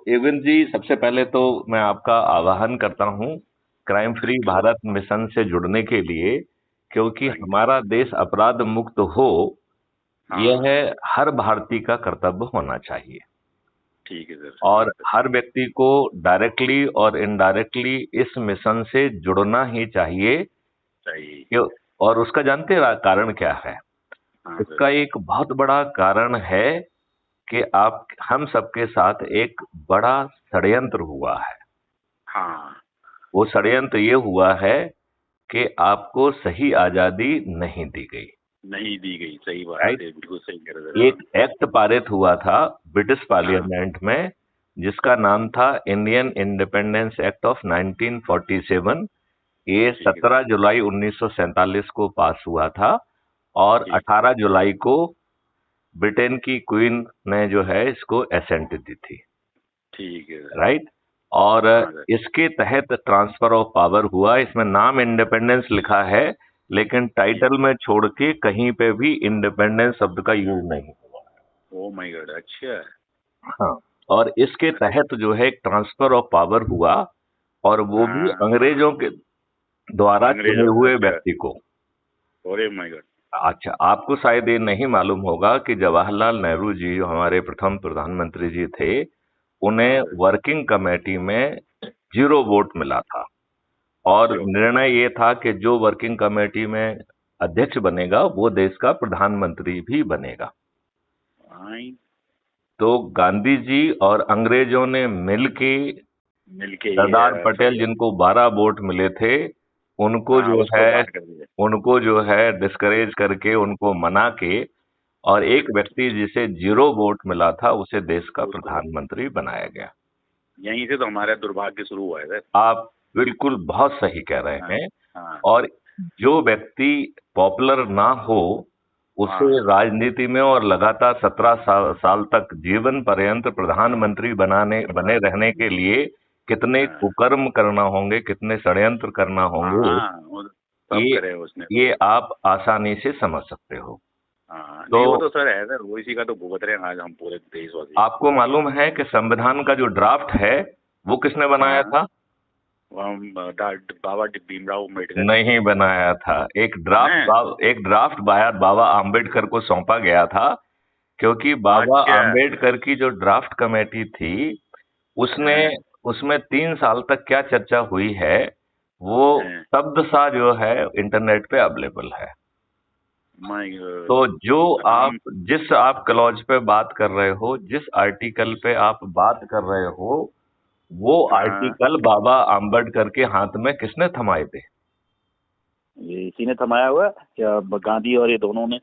Evin जी, सबसे पहले तो मैं आपका आह्वान करता हूं crime free thank you sir. Bharat mission से जुड़ने के लिए, क्योंकि थैंक यू। हमारा देश अपराध मुक्त हो, यह हाँ। हर भारतीय का कर्तव्य होना चाहिए। ठीक है सर। और हाँ सर। हर व्यक्ति को डायरेक्टली और इनडायरेक्टली इस मिशन से जुड़ना ही चाहिए। चाहिए। क्यों? और उसका जानते हैं कारण क्या है? हाँ सर। उसका एक बहुत बड़ा कारण है कि आप हम सबके साथ एक बड़ा षड्यंत्र हुआ है। हाँ। वो षड्यंत्र ये हुआ है कि आपको सही आजादी नहीं दी गई। नहीं दी गई, सही बात राइट? है, बिल्कुल सही कह रहे सर एक आप। एक्ट पारित हुआ था ब्रिटिश हाँ। पार्लियामेंट में, जिसका नाम था इंडियन इंडिपेंडेंस एक्ट ऑफ 1947। ये ठीक है सर। 17 जुलाई 1947 को पास हुआ था और ठीक है। 18 जुलाई को ब्रिटेन की क्वीन ने जो है इसको एसेंट दी थी। ठीक है सर। राइट? और हाँ सर। इसके तहत ट्रांसफर ऑफ पावर हुआ। इसमें नाम इंडिपेंडेंस लिखा है, लेकिन ठीक। टाइटल में छोड़ के कहीं पे भी इंडिपेंडेंस शब्द का यूज नहीं हुआ। ओ माय गॉड, अच्छा। हाँ। और इसके अरे। तहत जो है एक ट्रांसफर ऑफ पावर हुआ, और वो भी हाँ। अंग्रेजों के द्वारा चुने अंग्रेजों, हुए अच्छा। व्यक्ति को। ओरे माय गॉड। अच्छा, आपको शायद ये नहीं मालूम होगा कि जवाहरलाल नेहरू जी, जो हमारे प्रथम प्रधानमंत्री जी थे, हाँ उन्हें सर। वर्किंग कमेटी में 0 वोट मिला था। और जो। निर्णय ये था कि जो वर्किंग कमेटी में अध्यक्ष बनेगा वो देश का प्रधानमंत्री भी बनेगा। आई। तो गांधी जी और अंग्रेजों ने मिलके मिलके ये सरदार सही पटेल, है। जिनको 12 वोट मिले थे, उनको हाँ, जो उसको है बाहर कर दिया। उनको जो है डिस्करेज करके, उनको मना के, और एक व्यक्ति जिसे 0 वोट मिला था उसे देश का उसको प्रधानमंत्री बनाया गया। यहीं से तो हमारा दुर्भाग्य शुरू हुआ है सर। आप बिल्कुल बहुत सही कह रहे हाँ। हैं। हाँ। और जो व्यक्ति पॉपुलर ना हो, उसे हाँ। राजनीति में और लगातार 17 साल तक जीवन पर्यंत प्रधानमंत्री बने रहने के लिए कितने हाँ। कुकर्म करना होंगे, कितने षड्यंत्र करना होंगे, हाँ, वो सब ये करे उसने। ये आप आसानी से समझ सकते हो। हाँ, तो नहीं वो तो सर है सर, वो इसी का तो भुगत रहे हैं आज हम पूरे देशवासी। आपको मालूम है कि संविधान का जो ड्राफ्ट है वो किसने बनाया हाँ। था? वो हम बाबा भीमराव अम्बेडकर ने। नहीं बनाया था। हैं? एक ड्राफ्ट बाबा आम्बेडकर को सौंपा गया था, क्योंकि बाबा अच्छा। आम्बेडकर की जो ड्राफ्ट कमेटी थी, उसने हैं? उसमें 3 साल तक क्या चर्चा हुई है, वो हैं? शब्द सा जो है इंटरनेट पे अवेलेबल है। माय तो जो हम। जिस आप क्लॉज पे बात कर रहे हो, जिस आर्टिकल पे आप बात कर रहे हो, वो हाँ, आर्टिकल बाबा आम्बेडकर के हाथ में किसने थमाए थे? ये इसी ने थमाया हुआ है? क्या गांधी और ये दोनों ने?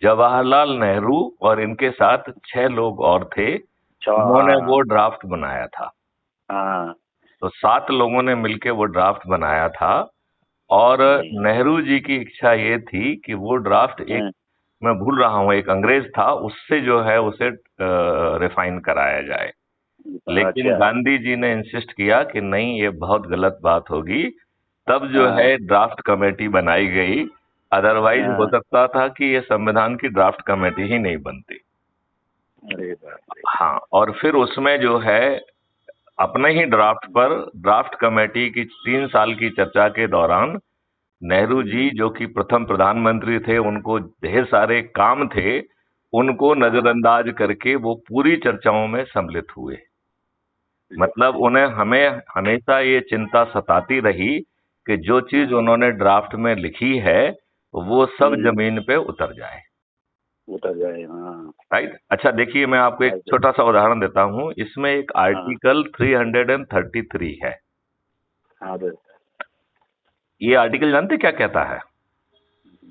जवाहरलाल नेहरू और इनके साथ 6 लोग और थे, अच्छा, उन्होंने हाँ। वो ड्राफ्ट बनाया था। हाँ। तो 7 लोगों ने मिलके वो ड्राफ्ट बनाया था। और नहीं। नेहरू जी की इच्छा ये थी कि वो ड्राफ्ट, एक, हैं? मैं भूल रहा हूँ, एक अंग्रेज था, उससे जो है उसे रिफाइन कराया जाए। लेकिन अच्छा। गांधी जी ने इंसिस्ट किया कि नहीं, ये बहुत गलत बात होगी। तब जो हाँ। है ड्राफ्ट कमेटी बनाई गई। अदरवाइज हो हाँ। सकता था कि ये संविधान की ड्राफ्ट कमेटी ही नहीं बनती। अरे बाप रे। हाँ, और फिर उसमें जो है अपने ही ड्राफ्ट पर, ड्राफ्ट कमेटी की 3 साल की चर्चा के दौरान, नेहरू जी जो कि प्रथम प्रधानमंत्री थे, उनको ढेर सारे काम थे, उनको हाँ। नजरअंदाज करके वो पूरी चर्चाओं में सम्मिलित हुए। लो। मतलब उन्हें हमें हमेशा ये चिंता सताती रही कि जो चीज हाँ। उन्होंने ड्राफ्ट में लिखी है वो सब हम्म, जमीन पे उतर जाए। उतर जाए, हाँ। राइट? अच्छा, देखिए, मैं आपको एक ऐसे। छोटा सा उदाहरण देता हूं। इसमें एक हाँ। आर्टिकल 333 है। हाँ सर। ये आर्टिकल जानते क्या कहता है?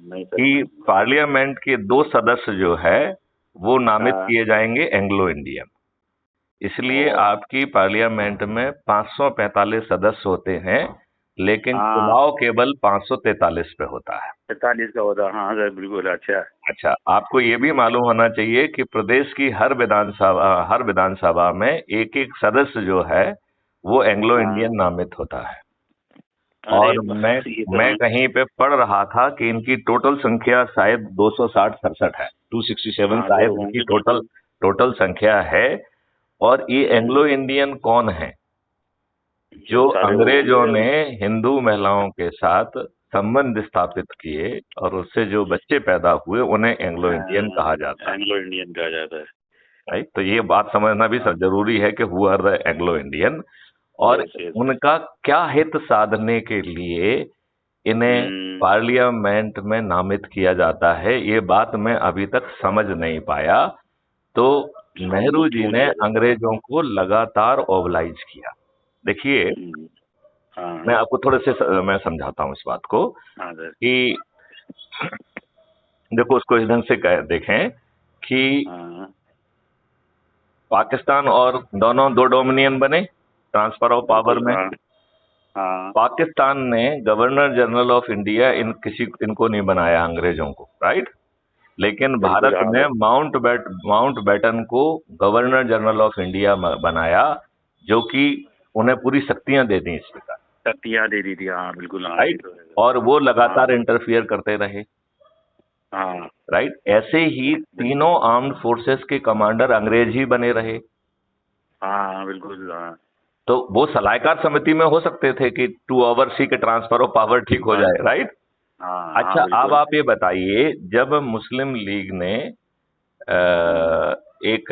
नहीं सर। कि पार्लियामेंट के 2 सदस्य जो है वो नामित हाँ। किए जाएंगे एंग्लो इंडियन। इसलिए ओ। आपकी पार्लियामेंट में 545 सदस्य होते हैं, लेकिन हाँ, चुनाव केवल 543 पे होता है। 45 का होता, हाँ सर, बिल्कुल, अच्छा। अच्छा, आपको ये भी मालूम होना चाहिए कि प्रदेश की हर विधानसभा में एक एक सदस्य जो है वो एंग्लो हाँ। इंडियन नामित होता है। अरे और मैं ये तो मैं हमें। कहीं पे पढ़ रहा था कि इनकी टोटल संख्या शायद 260-67 है, 267 हाँ सर, शायद इनकी होंगे टोटल बिल्कुल। टोटल संख्या है। और ये एंग्लो इंडियन कौन है? जो सारे वो अंग्रेजों होंगे। ने हिंदू महिलाओं के साथ संबंध स्थापित किए और उससे जो बच्चे पैदा हुए उन्हें एंग्लो इंडियन कहा जाता एंग्लो इंडियन कहा जाता है। है, राइट? तो ये बात समझना भी हाँ। जरूरी है कि who are the Anglo Indian और यस यस। उनका क्या हित साधने के लिए इन्हें हम्म। पार्लियामेंट में नामित किया जाता है, ये बात मैं अभी तक समझ नहीं पाया। तो नेहरू जी क्यों ने किया जाता है? अंग्रेजों को लगातार ओबलाइज किया। देखिए, हम्म। हाँ मैं आपको थोड़े से मैं समझाता हूँ इस बात को हाँ सर। कि देखो, उसको इस ढंग से देखें कि हाँ पाकिस्तान और दोनों दो डोमिनियन बने ट्रांसफर ऑफ पावर बिल्कुल। में। हाँ हाँ पाकिस्तान ने गवर्नर जनरल ऑफ इंडिया इनको नहीं बनाया, अंग्रेजों को, राइट? लेकिन बिल्कुल। भारत हाँ ने सर। माउंट बैटन को गवर्नर जनरल ऑफ इंडिया बनाया, जो कि उन्हें पूरी शक्तियां दे दी इस प्रकार, शक्तियाँ दे दी थी। हाँ बिल्कुल। हाँ ये राइट? तो है सर। और वो हाँ लगातार इंटरफियर करते रहे, हाँ राइट? ऐसे ही बिल्कुल। तीनों आर्म्ड फोर्सेस के कमांडर अंग्रेज ही बने रहे। हाँ बिल्कुल। हाँ तो वो सलाहकार समिति में हो सकते थे कि 2 ओवरसी के ट्रांसफर ऑफ पावर ठीक हो बस। जाए, राइट? हाँ हाँ अच्छा, अब बिल्कुल। आप ये बताइए, जब मुस्लिम लीग ने हम्म। एक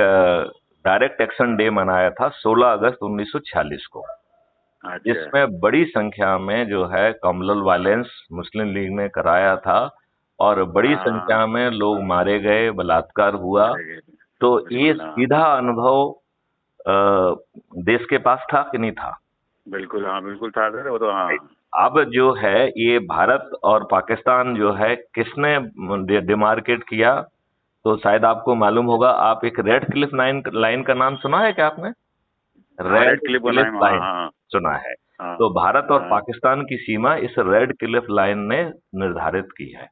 डायरेक्ट एक्शन डे मनाया था 16 अगस्त 1946 को, अच्छा। जिसमें बड़ी संख्या में जो है कम्युनल वायलेंस मुस्लिम लीग ने कराया था और बड़ी हाँ संख्या में लोग मारे गए, बलात्कार हुआ। मारे गए थे। तो ये बिल्कुल। हाँ सीधा अनुभव अ, देश के पास था कि नहीं था? बिल्कुल। हाँ बिल्कुल था सर वो तो। हाँ अब जो है ये भारत और पाकिस्तान जो है किसने डिमार्केट किया? तो शायद आपको मालूम होगा, आप एक रेड क्लिफ लाइन लाइन का नाम सुना है क्या आपने? हाँ रेड रेड क्लिप क्लिफ बनाए। हाँ लाइन हाँ सुना है? हाँ तो भारत और हाँ। पाकिस्तान की सीमा इस रेड क्लिफ लाइन ने निर्धारित की है।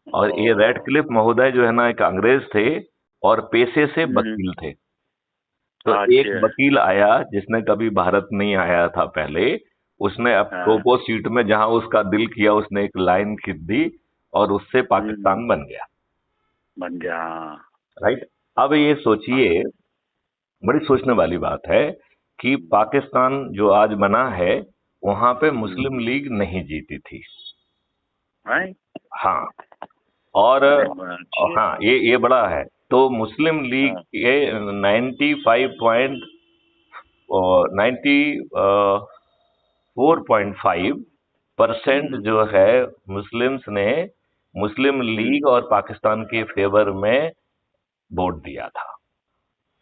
और ये रेड ओ। क्लिफ महोदय जो है ना, एक अंग्रेज थे और पेशे से हम्म। वकील थे। तो एक अच्छा। वकील आया जिसने कभी भारत नहीं आया था पहले, उसने अब हाँ। प्रोपो सीट में जहां उसका दिल किया उसने एक लाइन खींच दी और उससे हम्म। पाकिस्तान बन गया, बन गया। हाँ राइट? अब ये हाँ। सोचिए, बड़ी सोचने वाली बात है कि पाकिस्तान जो आज बना है, वहां पे मुस्लिम हम्म। लीग नहीं जीती थी। हैं? हाँ। और अच्छा। हाँ, ये बड़ा है। तो मुस्लिम लीग हाँ। के 94.5% हम्म। जो है मुस्लिम्स ने मुस्लिम हम्म। लीग और पाकिस्तान के फेवर में वोट दिया था।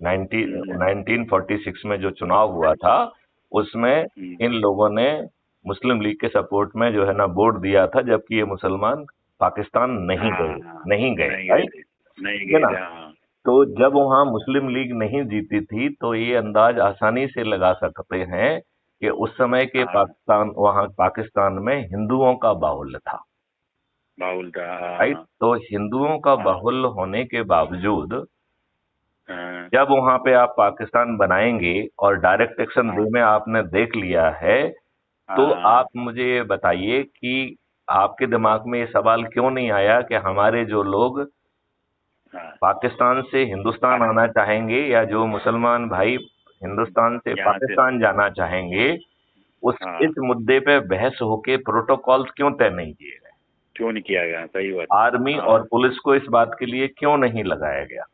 90 हम्म। 1946 में जो चुनाव हुआ था, उसमें हम्म। इन लोगों ने मुस्लिम लीग के सपोर्ट में जो है ना वोट दिया था, जबकि ये मुसलमान पाकिस्तान नहीं हाँ गए, हाँ। नहीं गए, नहीं गए राइट? थे। नहीं ठीक है गए ना? थे। हाँ। तो जब वहां मुस्लिम लीग नहीं जीती थी तो ये अंदाज आसानी से लगा सकते हैं कि उस समय के हाँ पाकिस्तान में हिंदुओं का बाहुल्य था, बाउल था। राइट? हाँ तो हिंदुओं का हाँ बाहुल्य होने के बावजूद हाँ जब वहां पे आप पाकिस्तान बनाएंगे और डायरेक्ट एक्शन डे हाँ में आपने देख लिया है, तो हाँ आप मुझे ये बताइए कि आपके दिमाग में ये सवाल क्यों नहीं आया कि हमारे जो लोग हाँ। पाकिस्तान से हिंदुस्तान आना चाहेंगे या जो मुसलमान भाई हिंदुस्तान से यहाँ से। पाकिस्तान जाना चाहेंगे, उस हाँ इस मुद्दे पे बहस होके प्रोटोकॉल क्यों तय नहीं किए गए? क्यों नहीं किया गया? सही बात। आर्मी और हाँ पुलिस को इस बात के लिए क्यों नहीं लगाया गया?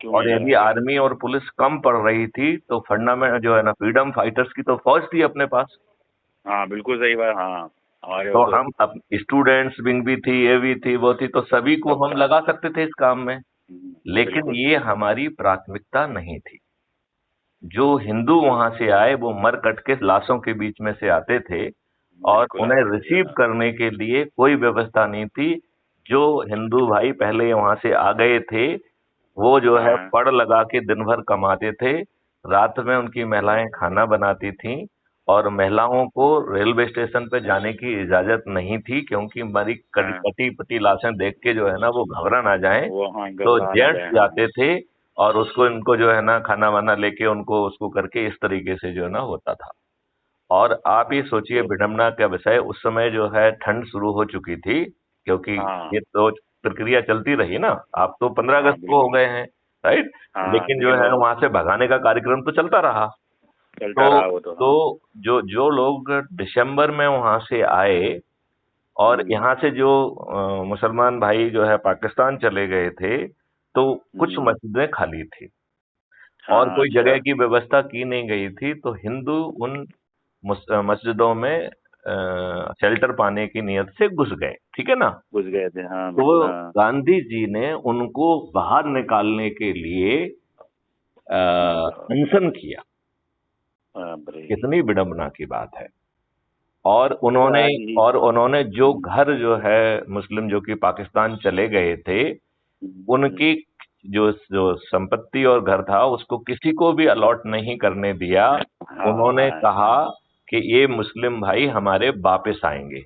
क्यों और नहीं यदि लगाया गया? आर्मी और पुलिस कम पड़ रही थी तो फंडामेंट जो है ना, फ्रीडम फाइटर्स की तो फौज थी अपने पास। हाँ बिल्कुल सही बात। हाँ हमारे वो तो तो हम अब स्टूडेंट्स विंग भी थी, ये भी थी, वो थी, तो सभी को सब हम था। लगा सकते थे इस काम में। लेकिन बिल्कुल। ये हमारी प्राथमिकता नहीं थी। जो हिंदू वहां से आए वो मर कट के लाशों के बीच में से आते थे और बिल्कुल उन्हें आते थे। रिसीव हाँ करने के लिए कोई व्यवस्था नहीं थी। जो हिंदू भाई पहले वहां से आ गए थे, वो जो है हाँ पड़ लगा के दिन भर कमाते थे। रात में उनकी महिलाएं खाना बनाती थीं और महिलाओं को रेलवे स्टेशन पे जाने की इजाजत नहीं थी, क्योंकि हमारी हाँ। कटी पटी लाशें देख के जो है ना वो घबरा ना जाएं। वो हाँ तो घबरा ना जेंट्स जाए। हाँ जाते थे और उसको इनको जो है ना खाना वाना लेके उनको उसको करके इस तरीके से जो है ना होता था। और आप ये सोचिए, तो। विडंबना का विषय, उस समय जो है ठंड शुरू हो चुकी थी, क्योंकि हाँ ये तो प्रक्रिया चलती रही ना। आप तो 15 हाँ अगस्त को हो बिल्कुल। गए हैं, राइट। हाँ, लेकिन जो लेकिन है वो वहां से भगाने का कार्यक्रम तो चलता रहा। चलता तो रहा वो तो। तो हाँ। जो जो लोग दिसंबर में वहां से आए और हम्म, यहाँ से जो मुसलमान भाई जो है पाकिस्तान चले गए थे, तो कुछ हम्म, मस्जिदें खाली थी और हाँ, कोई जगह अच्छा। की व्यवस्था की नहीं गई थी, तो हिंदू उन मस्जिदों में शेल्टर पाने की नियत से घुस गए, ठीक है ना। घुस गए थे, हाँ तो बिल्कुल, हाँ। गांधी जी ने उनको बाहर निकालने के लिए अनशन किया। बाप रे। कितनी विडंबना की बात है। और उन्होंने आज ही। और उन्होंने जो घर जो है मुस्लिम जो कि पाकिस्तान चले गए थे, हम्म, उनकी जो जो संपत्ति और घर था उसको किसी को भी अलॉट नहीं करने दिया। उन्होंने हाँ, कहा कि ये मुस्लिम भाई हमारे वापस आएंगे।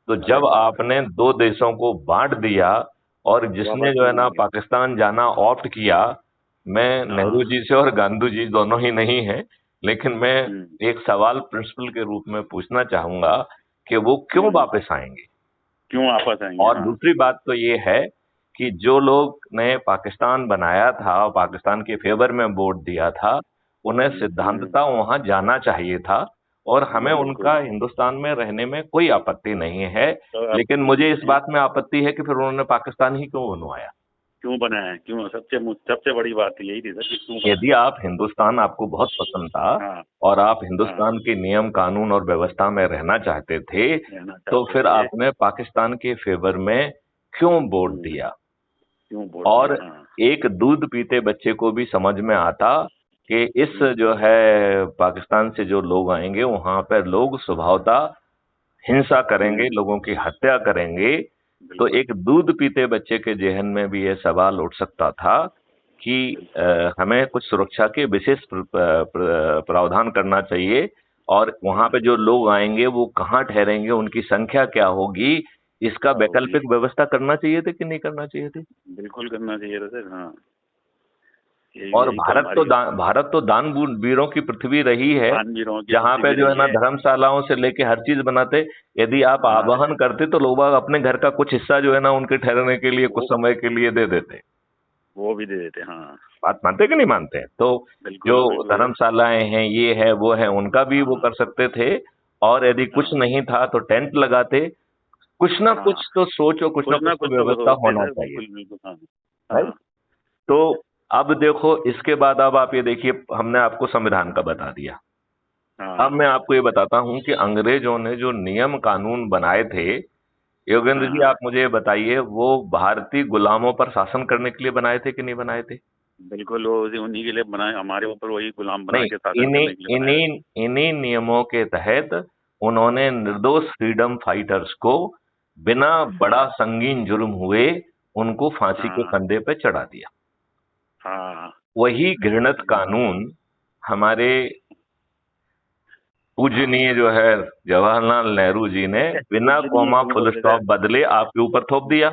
तो अरे जब बाप रे, आपने दो देशों को बांट दिया और जिसने वापस जो है नहीं ना आएंगे। पाकिस्तान जाना ऑप्ट किया, मैं नेहरू हाँ। जी से और गांधी जी दोनों ही नहीं है, लेकिन मैं हम्म, एक सवाल प्रिंसिपल के रूप में पूछना चाहूंगा कि वो क्यों हम्म, वापस आएंगे। क्यों वापस आएंगे, और हाँ। दूसरी बात तो ये है कि जो लोग ने पाकिस्तान बनाया था और पाकिस्तान के फेवर में वोट दिया था, उन्हें हम्म, सिद्धांततः वहां जाना चाहिए था और हमें उनका बिल्कुल। हिंदुस्तान में रहने में कोई आपत्ति नहीं है। तो अब लेकिन नहीं मुझे इस है, बात में आपत्ति है कि फिर उन्होंने पाकिस्तान ही क्यों बनवाया। क्यों बनाया, क्यों, सबसे बड़ी बात तो यही थी सर कि क्यों यदि बनाया। आप हिंदुस्तान आपको बहुत पसंद था हाँ, और आप हाँ, हिंदुस्तान के नियम कानून और व्यवस्था में रहना चाहते थे, रहना तो चाहते फिर थे। आपने पाकिस्तान के फेवर में क्यों वोट हम्म, दिया। क्यों वोट और दिया, हाँ। एक दूध पीते बच्चे को भी समझ में आता कि इस हम्म, जो है पाकिस्तान से जो लोग आएंगे वहां पर लोग स्वभावतः हिंसा करेंगे, हम्म, लोगों की हत्या करेंगे। तो बिल्कुल, एक दूध पीते बच्चे के जहन में भी ये सवाल उठ सकता था कि बिल्कुल। हमें कुछ सुरक्षा के विशेष प्रावधान करना चाहिए और वहां पे हाँ, जो लोग आएंगे वो कहाँ ठहरेंगे, उनकी संख्या क्या होगी, इसका क्या होगी, वैकल्पिक व्यवस्था करना चाहिए थी कि नहीं करना चाहिए थी। बिल्कुल करना चाहिए था सर, हाँ। यही और यही तो हमारी भारत तो दान वीरों की पृथ्वी रही है, दानवीरों की जहाँ पे पृथ्वी जो है रही ना है। धर्मशालाओं से लेके हर चीज बनाते। यदि आप हाँ, आवाहन करते तो लोग बाग अपने घर का कुछ हिस्सा जो है ना उनके ठहरने के लिए कुछ वो समय के लिए दे देते। वो भी दे देते, हाँ। बात मानते कि नहीं मानते। तो जो बिल्कुल, बिल्कुल। धर्मशालाएं हैं ये है वो है उनका भी वो हाँ, कर सकते थे। और यदि कुछ हाँ, नहीं था तो टेंट लगाते। कुछ ना हाँ, कुछ तो सोच और कुछ ना कुछ ना कुछ कुछ तो तो वो व्यवस्था होते होना सर, चाहिए। बिल्कुल, बिल्कुल, हाँ। राइट। हाँ, तो अब देखो इसके बाद अब आप ये देखिए हमने आपको संविधान का बता दिया। अब हाँ, मैं आपको ये बताता हूं कि अंग्रेजों ने जो नियम कानून बनाए थे, योगेंद्र जी हाँ, आप मुझे ये बताइए वो भारतीय गुलामों पर शासन करने के लिए बनाए थे कि नहीं बनाए थे। बिल्कुल। वो उन्हीं के लिए बनाए, हमारे ऊपर वही गुलाम बना नहीं, के शासन इन्हीं करने के लिए बनाए थे। इन्हीं इन्हीं नियमों के तहत उन्होंने निर्दोष फ्रीडम फाइटर्स को बिना बड़ा हाँ, संगीन जुर्म हुए उनको फांसी के हाँ, फंदे पे चढ़ा दिया। हाँ, वही घृणित कानून हमारे हाँ। पूजनीय जो है जवाहरलाल नेहरू जी ने बिना पूजनीय कॉमा क्यों फुल बोलते स्टॉप सर? बदले आपके ऊपर थोप दिया।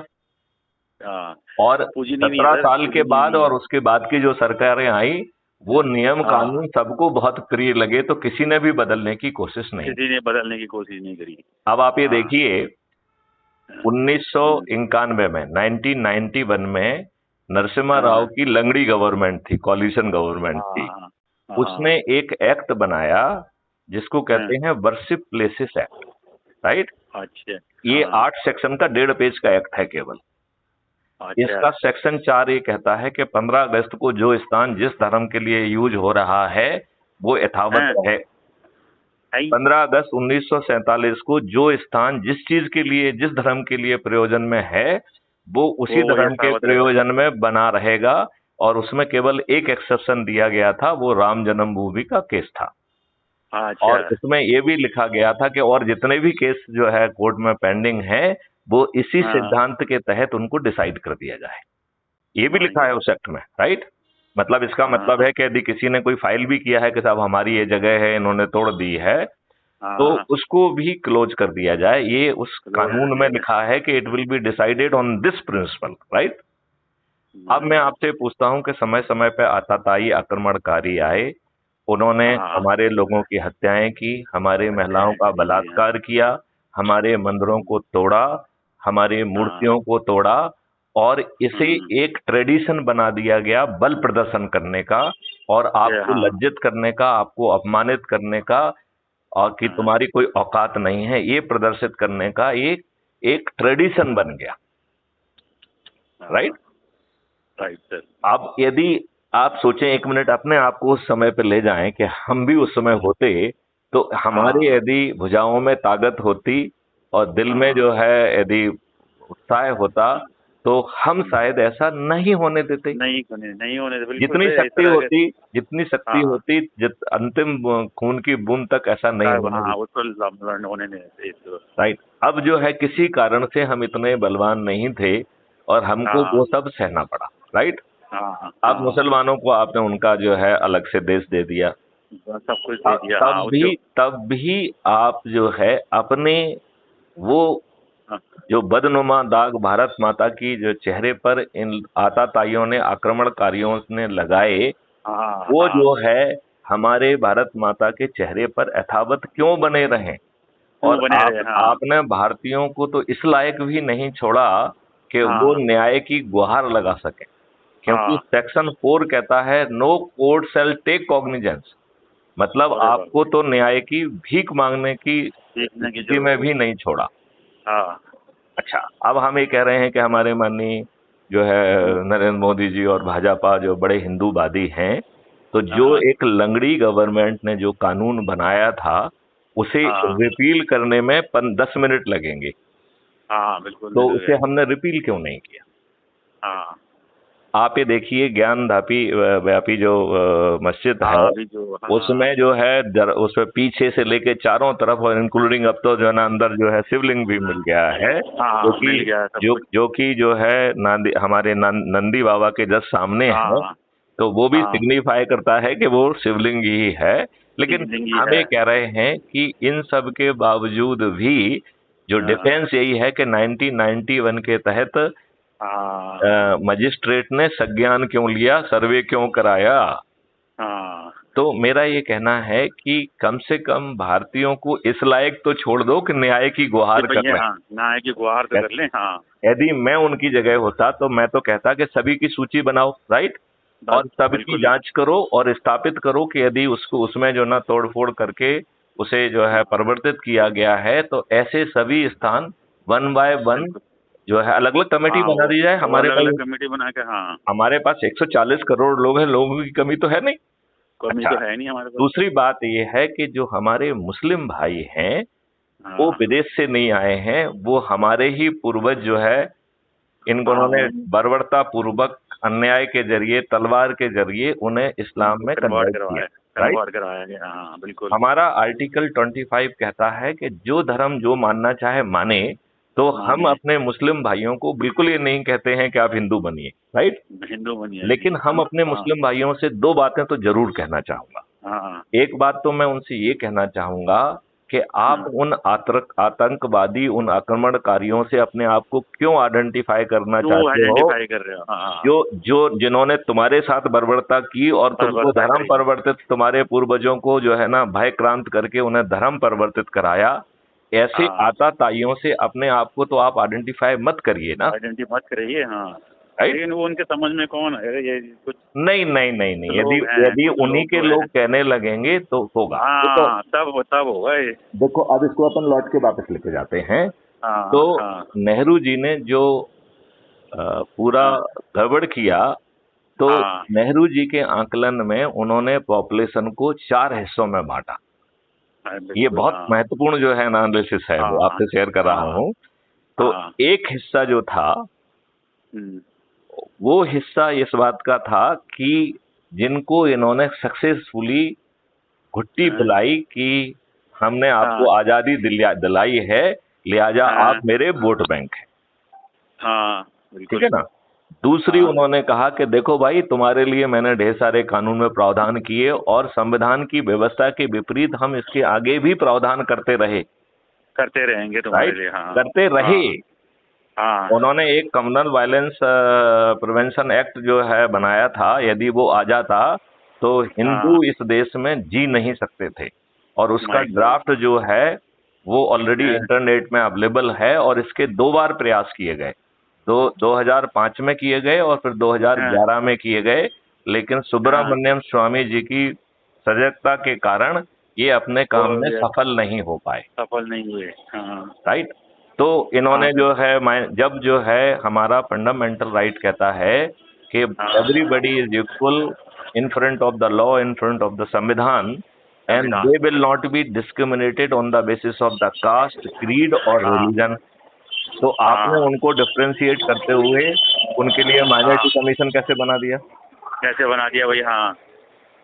हाँ, और पूजनीय नहीं है 17 सर, साल के पूजनीय बाद नहीं है। और उसके बाद की जो सरकारें आई वो नियम हाँ, कानून सबको बहुत प्रिय लगे तो किसी ने भी बदलने की कोशिश नहीं किसी की। ने बदलने की कोशिश नहीं करी। अब आप ये हाँ, देखिए हम्म, 1991 में 1991 में नरसिम्हा राव हाँ, की लंगड़ी गवर्नमेंट थी, कॉलिशन गवर्नमेंट थी। हाँ, हाँ, उसने एक एक्ट बनाया जिसको हाँ, कहते हैं वर्शिप प्लेसेस एक्ट। राइट। अच्छा, ये हाँ, 8 सेक्शन का 1.5 पेज का एक्ट है केवल। अच्छा, इसका सेक्शन 4 ये कहता है कि 15 अगस्त को जो स्थान जिस धर्म के लिए यूज हो रहा है वो यथावत हाँ, रहे। आई, 15 अगस्त 1947 को जो स्थान जिस चीज के लिए जिस धर्म के लिए प्रयोजन में है वो उसी वो धर्म के यथावत रहेगा। प्रयोजन में बना रहेगा। और उसमें केवल एक एक्सेप्शन दिया गया था, वो राम जन्मभूमि का केस था। अच्छा, और इसमें ये भी लिखा गया था कि और जितने भी केस जो है कोर्ट में पेंडिंग है वो इसी हाँ, सिद्धांत के तहत उनको डिसाइड कर दिया जाए। ये भी हाँ, लिखा ये है तो, उस एक्ट में। राइट। मतलब इसका मतलब हाँ, है कि यदि किसी ने कोई फाइल भी किया है कि साहब हमारी ये जगह है इन्होंने तोड़ दी है, तो हाँ, उसको भी क्लोज कर दिया जाए। ये उस रोज कर कानून में दिया जाए। लिखा है कि it will be decided on this principle. Right. अब मैं आपसे पूछता हूं कि समय समय पे आतताई आक्रमणकारी आए, उन्होंने हाँ, हमारे लोगों की हत्याएं की, हमारी महिलाओं हत्याएं का करी, बलात्कार किया, हमारे मंदिरों को तोड़ा, हमारी हाँ, मूर्तियों को तोड़ा। और इसे एक ट्रेडिशन बना दिया गया बल प्रदर्शन करने का, और आपको लज्जित करने का, आपको अपमानित करने का, और कि तुम्हारी कोई औकात नहीं है, ये प्रदर्शित करने का एक एक ट्रेडिशन बन गया। Right right sir. अब यदि आप सोचें, एक मिनट अपने आप को उस समय पे ले जाएं कि हम भी उस समय होते, तो हमारे यदि भुजाओं में ताकत होती और दिल में जो है यदि उत्साह होता, तो हम शायद ऐसा नहीं होने देते। नहीं होने देते। जितनी शक्ति होती अंतिम खून की बूंद तक ऐसा नहीं होने देते। राइट। अब जो है किसी कारण से हम इतने बलवान नहीं थे और हमको वो सब सहना पड़ा। राइट। अब मुसलमानों को आपने उनका जो है अलग से देश दे दिया, सब कुछ दे दिया। तब भी आप जो है अपने वो जो बदनुमा दाग भारत माता की जो चेहरे पर इन आताताइयों ने, आक्रमणकारियों ने लगाए, वो जो है हमारे भारत माता के चेहरे पर यथावत क्यों बने रहे? और आपने भारतीयों को तो इस लायक भी नहीं छोड़ा कि वो न्याय की गुहार लगा सके, क्योंकि सेक्शन 4 कहता है no court shall take cognizance, मतलब आपको तो न्याय की भीख मांगने की स्थिति में भी नहीं छोड़ा। अच्छा, अब हम ये कह रहे हैं कि हमारे माननीय जो है नरेंद्र मोदी जी और भाजपा जो बड़े हिंदूवादी हैं, तो जो एक लंगड़ी गवर्नमेंट ने जो कानून बनाया था उसे रिपील करने में 10 मिनट लगेंगे। बिल्कुल। तो उसे हमने रिपील क्यों नहीं किया? आप ये देखिए, ज्ञान व्यापी जो मस्जिद है, उसमें जो है उसमें पीछे से लेके चारों तरफ और इंक्लूडिंग अब तो जो है ना अंदर जो है शिवलिंग भी मिल गया है, जो कि जो है हमारे नंदी बाबा के जस्ट सामने है, तो वो भी सिग्निफाई करता है कि वो शिवलिंग ही है। लेकिन हम ये कह रहे हैं कि इन सब के बावजूद भी जो डिफेंस यही है कि 1991 के तहत मजिस्ट्रेट ने संज्ञान क्यों लिया, सर्वे क्यों कराया। तो मेरा ये कहना है कि कम से कम भारतीयों को इस लायक तो छोड़ दो कि न्याय की गुहार कर लें। न्याय की गुहार तो कर लें। यदि मैं उनकी जगह होता तो मैं तो कहता कि सभी की सूची बनाओ, राइट, और सबकी जांच करो और स्थापित करो कि यदि उसको उसमें जो ना तोड़फोड़ करके उसे जो है परिवर्तित किया गया है, तो ऐसे सभी स्थान 1 बाय 1 जो है अलग अलग कमेटी बना दी जाए। हमारे पास कमेटी बना के हमारे पास 140 करोड़ लोग हैं, लोगों की कमी तो है नहीं। कमी तो है नहीं हमारे पास। दूसरी बात ये है कि जो हमारे मुस्लिम भाई हैं वो विदेश से नहीं आए हैं, वो हमारे ही पूर्वज जो है इन्होंने बर्बरता पूर्वक अन्याय के जरिए, तलवार के जरिए उन्हें इस्लाम में कन्वर्ट किया। बिल्कुल। हमारा आर्टिकल 25 कहता है कि जो धर्म जो मानना चाहे माने, तो हम अपने मुस्लिम भाइयों को बिल्कुल ये नहीं कहते हैं कि आप हिंदू बनिए, राइट, हिंदू बनिए, लेकिन हम अपने मुस्लिम भाइयों से 2 बातें तो जरूर कहना चाहूंगा। एक बात तो मैं उनसे ये कहना चाहूंगा कि आप उन आतंकवादी, उन आक्रमणकारियों से अपने आप को क्यों आइडेंटिफाई करना चाहते हो, जो जिन्होंने तुम्हारे साथ बर्बरता की और तुमको धर्म परिवर्तित, तुम्हारे पूर्वजों को जो है ना भय क्रांत करके उन्हें धर्म परिवर्तित कराया। ऐसे आताताइयों से अपने आप को तो आप आइडेंटिफाई मत करिए ना। मत करिए। लेकिन वो उनके समझ में कौन है ये कुछ नहीं। यदि उन्हीं के लोग कहने लगेंगे तो होगा। तब होगा। देखो, अब इसको अपन लौट के वापस लेके जाते हैं। तो नेहरू जी ने जो पूरा गड़बड़ किया, तो नेहरू जी के आकलन में उन्होंने पॉपुलेशन को 4 हिस्सों में बांटा। ये बहुत महत्वपूर्ण जो है एनालिसिस है, वो आपसे शेयर कर रहा हूँ। तो एक हिस्सा जो था, वो हिस्सा इस बात का था कि जिनको इन्होंने सक्सेसफुली घुट्टी पिलाई कि हमने आपको आजादी दिलाई है, लिहाजा आप मेरे वोट बैंक हैं। ठीक है ना। दूसरी उन्होंने कहा कि देखो भाई, तुम्हारे लिए मैंने ढेर सारे कानून में प्रावधान किए और संविधान की व्यवस्था के विपरीत हम इसके आगे भी प्रावधान करते रहेंगे तुम्हारे लिए। करते रहे। उन्होंने एक कम्युनल वायलेंस प्रिवेंशन एक्ट जो है बनाया था, यदि वो आ जाता तो हिंदू इस देश में जी नहीं सकते थे, और उसका ड्राफ्ट जो है वो ऑलरेडी इंटरनेट में अवेलेबल है और इसके 2 बार प्रयास किए गए। तो 2005 में किए गए और फिर 2011 में किए गए, लेकिन सुब्रमण्यम स्वामी जी की सजगता के कारण ये अपने काम में सफल नहीं हो पाए, सफल नहीं हुए। राइट। तो इन्होंने जो है जब जो है हमारा फंडामेंटल राइट कहता है कि everybody is equal in front of the law, in front of the संविधान, and they will not be discriminated on the basis of the caste, creed और रिलीजन। तो आपने उनको डिफ्रेंशिएट करते हुए उनके लिए माइनॉरिटी कमीशन कैसे बना दिया? भाई? हाँ,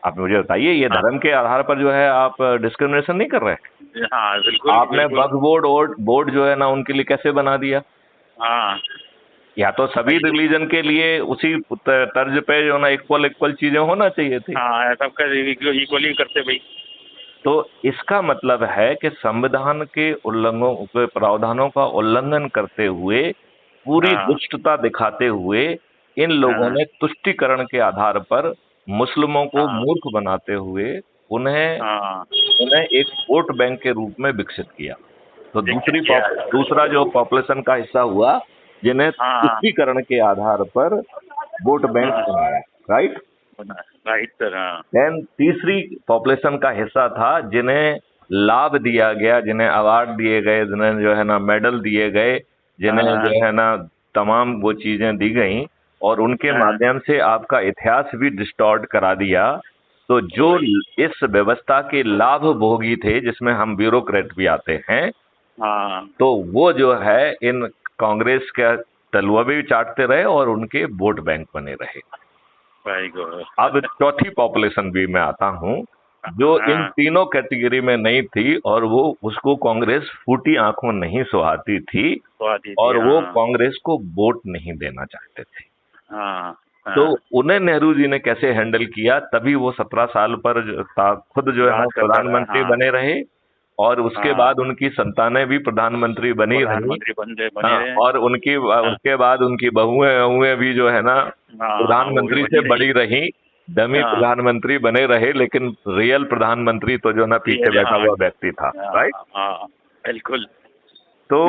आप मुझे बताइए, ये धर्म के आधार पर जो है आप डिस्क्रिमिनेशन नहीं कर रहे हैं? हाँ, बिल्कुल। आपने वक्फ बोर्ड जो है ना उनके लिए कैसे बना दिया? हाँ, या तो सभी रिलीजन के लिए उसी तर्ज पे जो ना इक्वल चीजें होना चाहिए थी। हाँ, सबका इक्वली करते भाई। तो इसका मतलब है कि संविधान के प्रावधानों का उल्लंघन करते हुए, पूरी दुष्टता दिखाते हुए इन लोगों ने तुष्टीकरण के आधार पर मुस्लिमों को मूर्ख बनाते हुए उन्हें एक वोट बैंक के रूप में विकसित किया। तो दूसरा जो पॉपुलेशन का हिस्सा हुआ जिन्हें तुष्टीकरण के आधार पर वोट बैंक बनाया, राइट सर। देन तीसरी पॉपुलेशन का हिस्सा था जिन्हें लाभ दिया गया, जिन्हें अवार्ड दिए गए, जिन्हें जो है ना मेडल दिए गए, जिन्हें जो है ना तमाम वो चीजें दी गई और उनके माध्यम से आपका इतिहास भी डिस्टॉर्ट करा दिया। तो जो इस व्यवस्था के लाभ भोगी थे, जिसमें हम ब्यूरोक्रेट भी आते हैं, तो वो जो है इन कांग्रेस के तलुआ भी चाटते रहे और उनके वोट बैंक बने रहे। अब चौथी पॉपुलेशन भी मैं आता हूं जो इन तीनों कैटेगरी में नहीं थी और वो उसको कांग्रेस फूटी आंखों नहीं सुहाती थी और वो कांग्रेस को वोट नहीं देना चाहते थे। तो उन्हें नेहरू जी ने कैसे हैंडल किया? तभी वो 17 साल पर खुद जो है प्रधानमंत्री बने रहे और उसके बाद उनकी संतानें भी प्रधानमंत्री बनी रही और उसके बाद उनकी बहुएं भी जो है ना प्रधानमंत्री से बड़ी रही, डमी प्रधानमंत्री बने रहे, लेकिन रियल प्रधानमंत्री तो जो ना पीछे बैठा हुआ व्यक्ति था, राइट। बिल्कुल। तो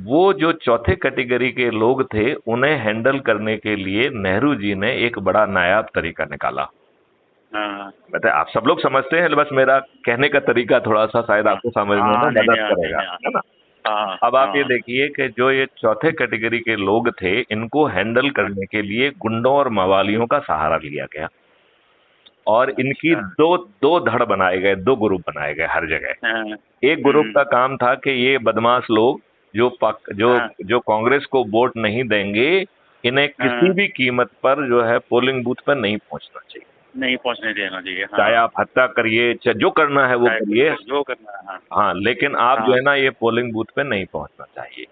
वो जो चौथे कैटेगरी के लोग थे उन्हें हैंडल करने के लिए नेहरू जी ने एक बड़ा नायाब तरीका निकाला। मतलब आप सब लोग समझते हैं, बस मेरा कहने का तरीका थोड़ा सा शायद आपको समझने में मदद करेगा, है ना। अब आप ये देखिए कि जो ये चौथे कैटेगरी के लोग थे इनको हैंडल करने के लिए गुंडों और मवालियों का सहारा लिया गया और इनकी दो धड़ बनाए गए, दो ग्रुप बनाए गए हर जगह। एक ग्रुप का काम था कि ये बदमाश लोग जो कांग्रेस को वोट नहीं देंगे, इन्हें किसी भी कीमत पर जो है पोलिंग बूथ पर नहीं पहुंचना चाहिए, नहीं पहुंचने देना चाहिए। चाहे आप हत्या करिए, चाहे जो करना है वो करिए, जो करना है। हाँ, लेकिन आप जो है ना ये पोलिंग बूथ पे नहीं पहुंचना चाहिए।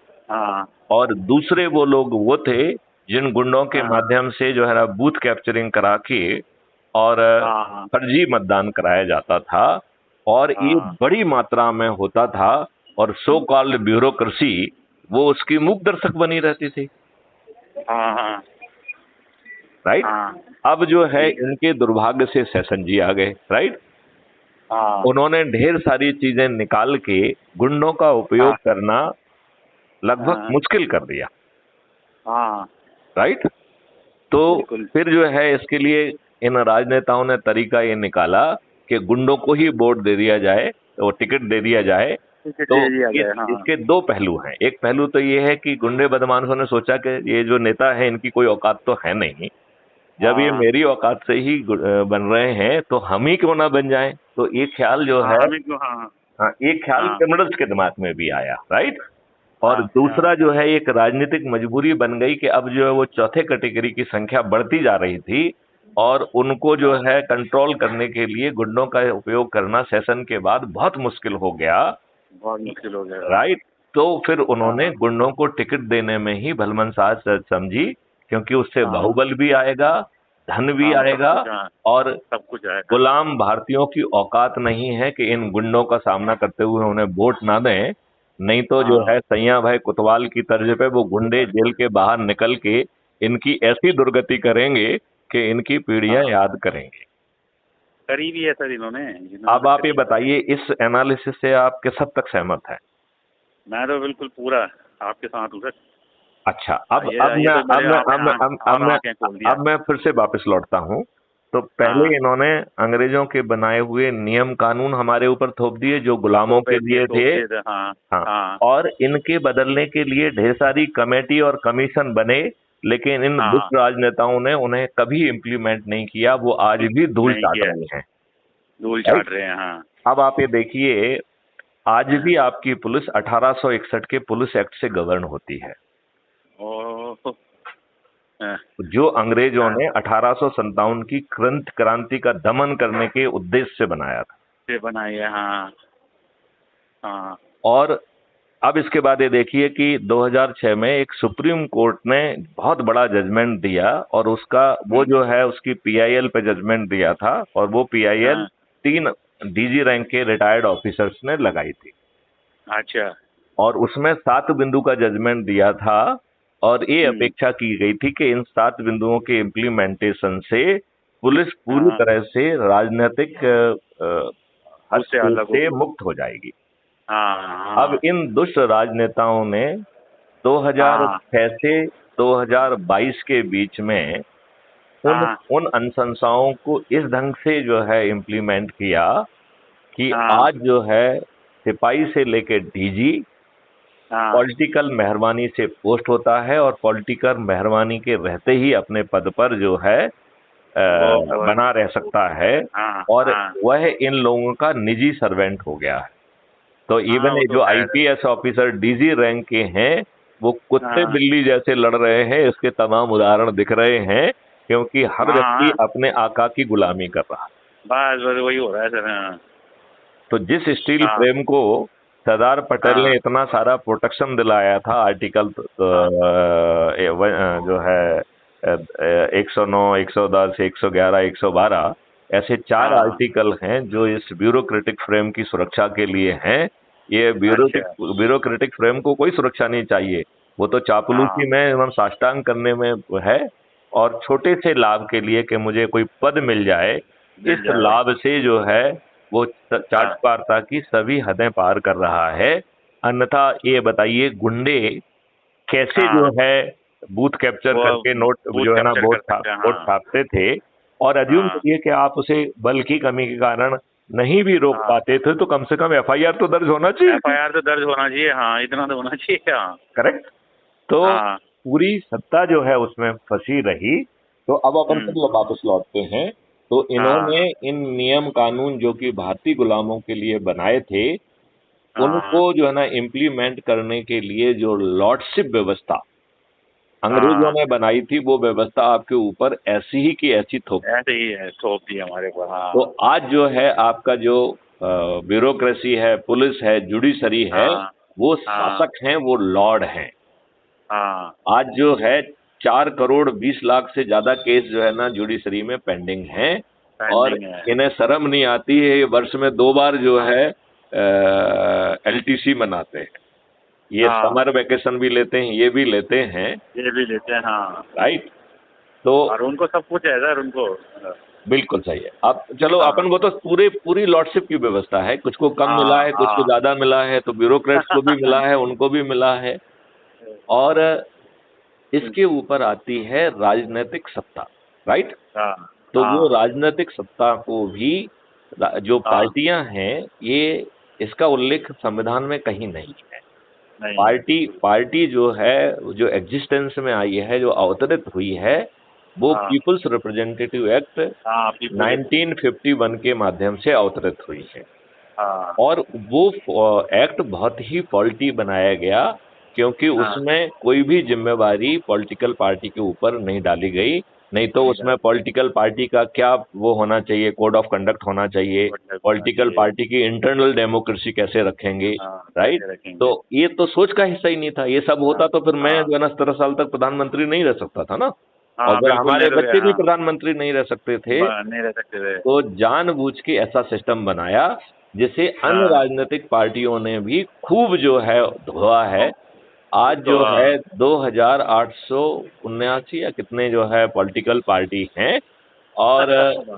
और दूसरे वो लोग वो थे जिन गुंडों के माध्यम से जो है ना बूथ कैप्चरिंग करा के और फर्जी मतदान कराया जाता था और ये बड़ी मात्रा में होता था और सो कॉल्ड ब्यूरोक्रेसी वो उसकी मूक दर्शक बनी रहती थी, राइट। अब जो है इनके दुर्भाग्य से सेशन जी आ गए, राइट। उन्होंने ढेर सारी चीजें निकाल के गुंडों का उपयोग करना लगभग मुश्किल कर दिया, राइट। तो फिर जो है इसके लिए इन राजनेताओं ने तरीका ये निकाला कि गुंडों को ही वोट दे दिया जाए, वो टिकट दे दिया जाए। तो इसके दो पहलू हैं। एक पहलू तो ये है कि गुंडे बदमाशों ने सोचा कि ये जो नेता है इनकी कोई औकात तो है नहीं, जब ये मेरी औकात से ही बन रहे हैं तो हम ही क्यों ना बन जाएं। तो ये ख्याल जो है एक ख्याल क्रिमिनल्स के दिमाग में भी आया, राइट। और दूसरा जो है एक राजनीतिक मजबूरी बन गई कि अब जो है वो चौथे कैटेगरी की संख्या बढ़ती जा रही थी और उनको जो है कंट्रोल करने के लिए गुंडों का उपयोग करना सेशन के बाद बहुत मुश्किल हो गया, राइट। तो फिर उन्होंने गुंडों को टिकट देने में ही भलमनसाज समझी, क्योंकि उससे बाहुबल भी आएगा, धन भी आएगा और सब कुछ आएगा। गुलाम भारतीयों की औकात नहीं है कि इन गुंडों का सामना करते हुए उन्हें वोट ना दें, नहीं तो जो है सैया भाई कोतवाल की तर्ज पे वो गुंडे जेल के बाहर निकल के इनकी ऐसी दुर्गति करेंगे कि इनकी पीढ़ियां याद करेंगे। करी भी है सर इन्होंने। अब आप ये बताइए, इस एनालिसिस से आप किस हद तक सहमत हैं? मैं तो बिल्कुल पूरा आपके साथ हूँ सर। अच्छा, ये तो मेरे और आंखें खोल दिया। अब मैं फिर से वापस लौटता हूँ। तो पहले हाँ, इन्होंने अंग्रेजों के बनाए हुए नियम कानून हमारे ऊपर थोप दिए जो गुलामों के लिए थोप थे। दिए थे, हाँ। हाँ, हाँ, और इनके बदलने के लिए ढेर सारी कमेटी और कमीशन बने, लेकिन इन हाँ, दुष्ट राजनेताओं ने उन्हें कभी इम्प्लीमेंट नहीं किया। वो आज भी धूल नहीं चाट किया, रहे हैं। धूल राइट। चाट रहे हैं, हाँ। अब आप ये देखिए, आज हाँ, भी आपकी पुलिस 1861 के पुलिस एक्ट से गवर्न होती है, ओह, हाँ, जो अंग्रेजों हाँ, ने 1857 की क्रांति का दमन करने के उद्देश्य से बनाया था। से बनाई है, हाँ, हाँ, और अब इसके बाद ये देखिए कि 2006 में एक सुप्रीम कोर्ट ने बहुत बड़ा जजमेंट दिया, और उसका वो जो है उसकी पीआईएल पे जजमेंट दिया था, और वो पीआईएल हाँ, 3 डीजी रैंक के रिटायर्ड ऑफिसर्स ने लगाई थी, अच्छा, और उसमें 7 बिंदु का जजमेंट दिया था। और ये अपेक्षा की गई थी कि इन 7 बिंदुओं के इम्प्लीमेंटेशन से पुलिस पूरी हाँ, तरह से राजनीतिक उससे हस्तक्षेप अलग से होगी, मुक्त हो जाएगी। हाँ, अब हाँ, इन दुष्ट राजनेताओं ने 2006 से 2022 के बीच में उन हाँ, उन अनुशंसाओं को इस ढंग से जो है इम्प्लीमेंट किया कि हाँ, आज जो है सिपाही से लेके डीजी हाँ, पॉलिटिकल मेहरबानी से पोस्ट होता है, और पॉलिटिकल मेहरबानी के रहते ही अपने पद पर जो है वो, बना रह सकता है, हाँ, और हाँ, वह इन लोगों का निजी सर्वेंट हो गया है। तो हाँ, इवन वो ये तो जो है, आईपीएस ऑफिसर डीजी रैंक के हैं, वो कुत्ते हाँ, बिल्ली जैसे लड़ रहे हैं, इसके तमाम उदाहरण दिख रहे हैं, क्योंकि हर व्यक्ति हाँ, अपने आका की गुलामी कर रहा है। बस बस वही हो रहा है सर, हाँ, तो जिस स्टील हाँ, फ्रेम को सरदार पटेल ने हाँ, इतना सारा प्रोटेक्शन दिलाया था, आर्टिकल हाँ, जो है 109, 110, 111, 112, ऐसे 4 हाँ, आर्टिकल हैं जो इस ब्यूरोक्रेटिक फ्रेम की सुरक्षा के लिए हैं। ये अच्छा, ब्यूरोक्रेटिक फ्रेम को कोई सुरक्षा नहीं चाहिए, वो तो हाँ, चापलूसी में एवं साष्टांग करने में है, और छोटे से लाभ के लिए कि मुझे कोई पद मिल जाए, मिल इस जाए, लाभ से जो है वो हाँ, चाटुकारिता की सभी हदें पार कर रहा है। अन्यथा ये बताइए, गुंडे कैसे जो हाँ, है बूथ कैप्चर वो करके नोट बूथ जो है ना कैप्चर कर सकते हैं, वोट हाँ, छापते थे, और अज्यूम हाँ, करिए कि आप उसे बल की कमी के कारण नहीं भी रोक हाँ, पाते थे, तो कम से कम एफआईआर तो दर्ज होना चाहिए थी। एफआईआर तो दर्ज होना चाहिए, हाँ, इतना तो होना चाहिए, हाँ, करेक्ट। तो हाँ, पूरी सत्ता जो है उसमें फंसी रही। तो अब अपन फिर वापस लौटते हैं। तो इन्होंने हाँ, इन नियम कानून जो कि भारतीय गुलामों के लिए बनाए थे, उनको हाँ, जो है ना इम्प्लीमेंट करने के लिए जो लॉर्डशिप व्यवस्था अंग्रेजों हाँ, ने बनाई थी, वो व्यवस्था आपके ऊपर ऐसी ही की ऐसी थोप। ऐसे ही है, थोप दिया हमारे को, तो हाँ, आज जो है आपका जो ब्यूरोक्रेसी है, पुलिस है, जुडिशरी है, हाँ, वो हाँ, शासक हैं, वो लॉर्ड हैं। हाँ, आज जो है 4 करोड़ 20 लाख से ज्यादा केस जो है ना जुडिशरी में पेंडिंग हैं, और पेंडिंग है, इन्हें शर्म नहीं आती है, ये वर्ष में 2 बार जो है एलटीसी मनाते हैं। ये हाँ, समर वेकेशन भी लेते हैं, ये भी लेते हैं। ये भी लेते हैं, हाँ, राइट। तो और उनको सब कुछ है सर, उनको, बिल्कुल सही है। अब चलो, हाँ, अपन को तो पूरी लॉर्डशिप की व्यवस्था है, कुछ को कम मिला हाँ, है, कुछ को हाँ, ज्यादा मिला है, तो ब्यूरोक्रेट्स को भी मिला है, उनको भी मिला है। और इसके ऊपर आती है राजनीतिक सत्ता। राइट। हाँ, तो वो हाँ, राजनीतिक सत्ता को भी जो हाँ, पार्टियां हैं, ये इसका उल्लेख संविधान में कहीं नहीं है। नहीं है, पार्टी पार्टी जो है, जो एग्जिस्टेंस में आई है, जो अवतरित हुई है, वो हाँ, पीपुल्स रिप्रेजेंटेटिव एक्ट हाँ, पीपल, 1951 के माध्यम से अवतरित हुई है। हाँ, और वो एक्ट बहुत ही फॉल्टी बनाया गया, क्योंकि हाँ, उसमें कोई भी जिम्मेवारी पॉलिटिकल पार्टी के ऊपर नहीं डाली गई। नहीं तो नहीं उसमें डाल, पॉलिटिकल पार्टी का क्या वो होना चाहिए, कोड ऑफ कंडक्ट होना चाहिए, होना पॉलिटिकल चाहिए, पार्टी की इंटरनल डेमोक्रेसी कैसे रखेंगे। हाँ, राइट। कैसे रखेंगे, तो ये तो सोच का हिस्सा ही नहीं था। ये सब हाँ, होता तो फिर मैं हाँ, जो है ना 17 साल तक प्रधानमंत्री नहीं रह सकता था ना, और हाँ, फिर बिल्कुल हमारे नहीं तो, बच्चे भी हाँ, प्रधानमंत्री नहीं रह सकते थे। नहीं रह सकते थे, तो जानबूझ के ऐसा सिस्टम बनाया, जिसे अन्य हाँ, राजनीतिक पार्टियों ने भी खूब जो है धोआ है। आज तो, जो है 2879 या कितने जो है पॉलिटिकल पार्टी हैं, और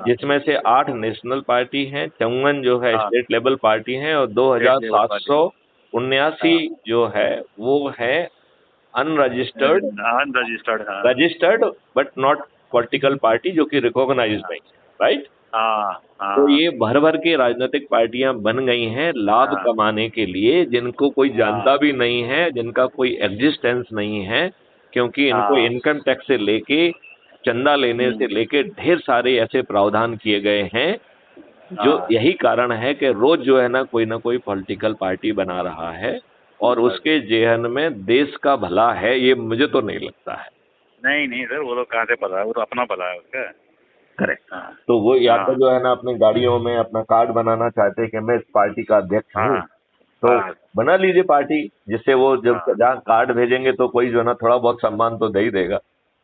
जिसमें से 8 नेशनल पार्टी हैं, 54 जो है हाँ, स्टेट लेवल पार्टी हैं, और स्टेट लेवल पार्टी, 2779 हाँ, जो है वो है अनरजिस्टर्ड, अनरजिस्टर्ड, हाँ registered but not political party जो कि रिकॉग्नाइज्ड नहीं है, राइट। हाँ तो हाँ ये भर भर के राजनीतिक पार्टियां बन गई हैं लाभ हाँ कमाने के लिए, जिनको कोई जानता हाँ भी नहीं है, जिनका कोई एग्जिस्टेंस नहीं है, क्योंकि इनको हाँ, इनकम टैक्स से लेके चंदा लेने से लेके ढेर सारे ऐसे प्रावधान किए गए हैं, जो हाँ, यही कारण है कि रोज जो है ना कोई पॉलिटिकल पार्टी बना रहा है, और बस। उसके जेहन में देश का भला है, ये मुझे तो नहीं लगता है। नहीं नहीं सर, वो तो कहाँ से पता है, वो तो अपना पता है उसका। करेक्ट। हाँ तो वो या तो हाँ जो है ना अपनी गाड़ियों में अपना कार्ड बनाना चाहते हैं कि मैं इस पार्टी का अध्यक्ष हूँ, हाँ, तो बस। बना लीजिए पार्टी, जिससे वो जब हाँ, जहाँ कार्ड भेजेंगे तो कोई जो है ना थोड़ा बहुत सम्मान तो दे ही देगा,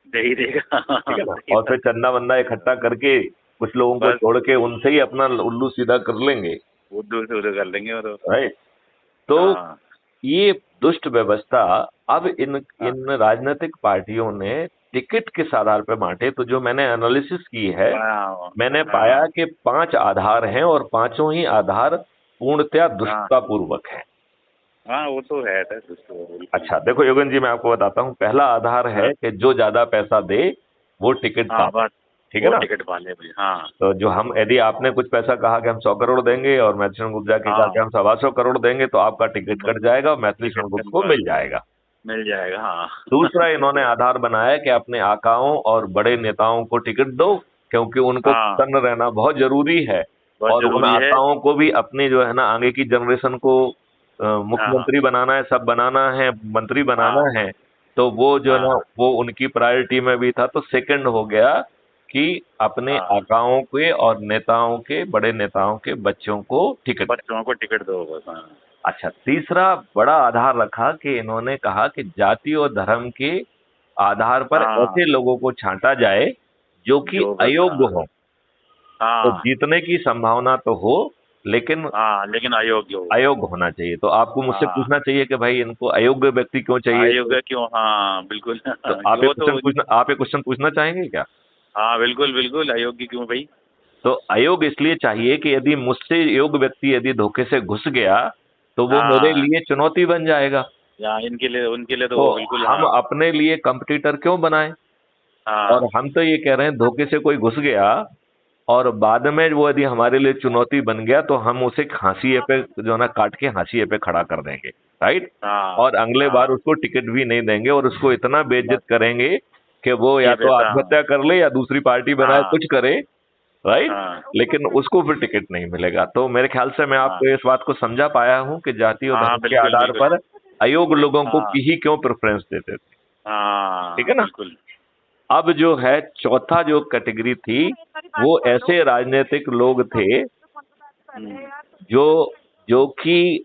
दे ही देगा। ठीक है ना। सही और बात फिर है। चंदा वंदा इकट्ठा करके कुछ लोगों को बस, छोड़ के उनसे ही अपना उल्लू सीधा कर लेंगे, उर्दू से उधर कर लेंगे वो तो। राइट। तो हाँ ये दुष्ट व्यवस्था अब इन हाँ इन राजनीतिक पार्टियों ने टिकट किस आधार पर बांटे, तो जो मैंने एनालिसिस की है, हाँ मैंने पाया हाँ कि 5 आधार हैं और पांचों ही आधार पूर्णतया हाँ दुष्टतापूर्वक हैं। हाँ, वो तो है सर, कुछ तो बिल्कुल। अच्छा देखो योगेन जी, मैं आपको बताता हूँ। पहला आधार है हाँ कि जो ज्यादा पैसा दे वो टिकट हाँ, पाए, बस। ठीक है वो ना। टिकट वाले भी, हाँ तो जो हम, यदि आपने कुछ पैसा कहा कि हम 100 करोड़ देंगे और मैथिली शरण गुप्ता के कहा हाँ, कि हम 125 करोड़ देंगे, तो आपका टिकट बस कट जाएगा और मैथिली टिकट शरण गुप्ता को बस मिल जाएगा। मिल जाएगा, हाँ। दूसरा इन्होंने आधार बनाया कि अपने आकाओं और बड़े नेताओं को टिकट दो, क्योंकि उनको हाँ, प्रसन्न रहना बहुत जरूरी है, बहुत और उन जरूरी है। आकाओं को भी अपने जो है ना आगे की जनरेशन को हाँ मुख्यमंत्री बनाना है, सब बनाना है, मंत्री बनाना हाँ है। तो वो जो है ना हाँ वो उनकी प्रायोरिटी में भी था। तो सेकंड हो गया कि अपने हाँ, आकाओं के और नेताओं के, बड़े नेताओं के बच्चों को टिकट दें। बच्चों को टिकट दो बस, हाँ। अच्छा, तीसरा बड़ा आधार रखा कि इन्होंने कहा कि जाति और धर्म के आधार पर हाँ, ऐसे लोगों को छांटा जाए जो कि जो बस, अयोग्य हाँ हो। तो हाँ जीतने की संभावना तो हो, लेकिन हाँ, लेकिन अयोग्य हो। अयोग्य होना चाहिए। तो आपको मुझसे हाँ, पूछना चाहिए कि भाई इनको अयोग्य व्यक्ति क्यों चाहिए, अयोग्य क्यों, हाँ बिल्कुल। तो वो तो, आप एक क्वेश्चन पूछना चाहेंगे क्या। हाँ बिल्कुल बिल्कुल, अयोग्य क्यों भाई। तो अयोग्य इसलिए चाहिए कि यदि मुझसे योग्य व्यक्ति यदि धोखे से घुस गया, तो वो मेरे हाँ, लिए चुनौती बन जाएगा। या इनके लिए, उनके लिए तो तो वो बिल्कुल, हम हाँ अपने लिए कंपटीटर क्यों बनाएं। और हाँ हम तो ये कह रहे हैं, धोखे से कोई घुस गया और बाद में वो यदि हमारे लिए चुनौती बन गया, तो हम उसे हाशिए पे जो है ना काट के हाशिए पे खड़ा कर देंगे, राइट। हाँ और अगले बार हाँ, उसको टिकट भी नहीं देंगे और उसको इतना बेइज्जत बस करेंगे कि वो या ये तो बेटा, आत्महत्या कर ले या दूसरी पार्टी बनाए, हाँ कुछ करे, राइट। हाँ लेकिन उसको फिर टिकट नहीं मिलेगा। तो मेरे ख्याल से मैं हाँ आपको इस बात को समझा पाया हूं कि जाति और हाँ, धर्म के बिल्कुल आधार बिल्कुल, पर अयोग्य लोगों को हाँ ही क्यों प्रेफरेंस देते थे, ठीक हाँ है ना। बिल्कुल। अब जो है चौथा जो कैटेगरी थी, वो ऐसे राजनीतिक लोग थे हम्म, जो जो कि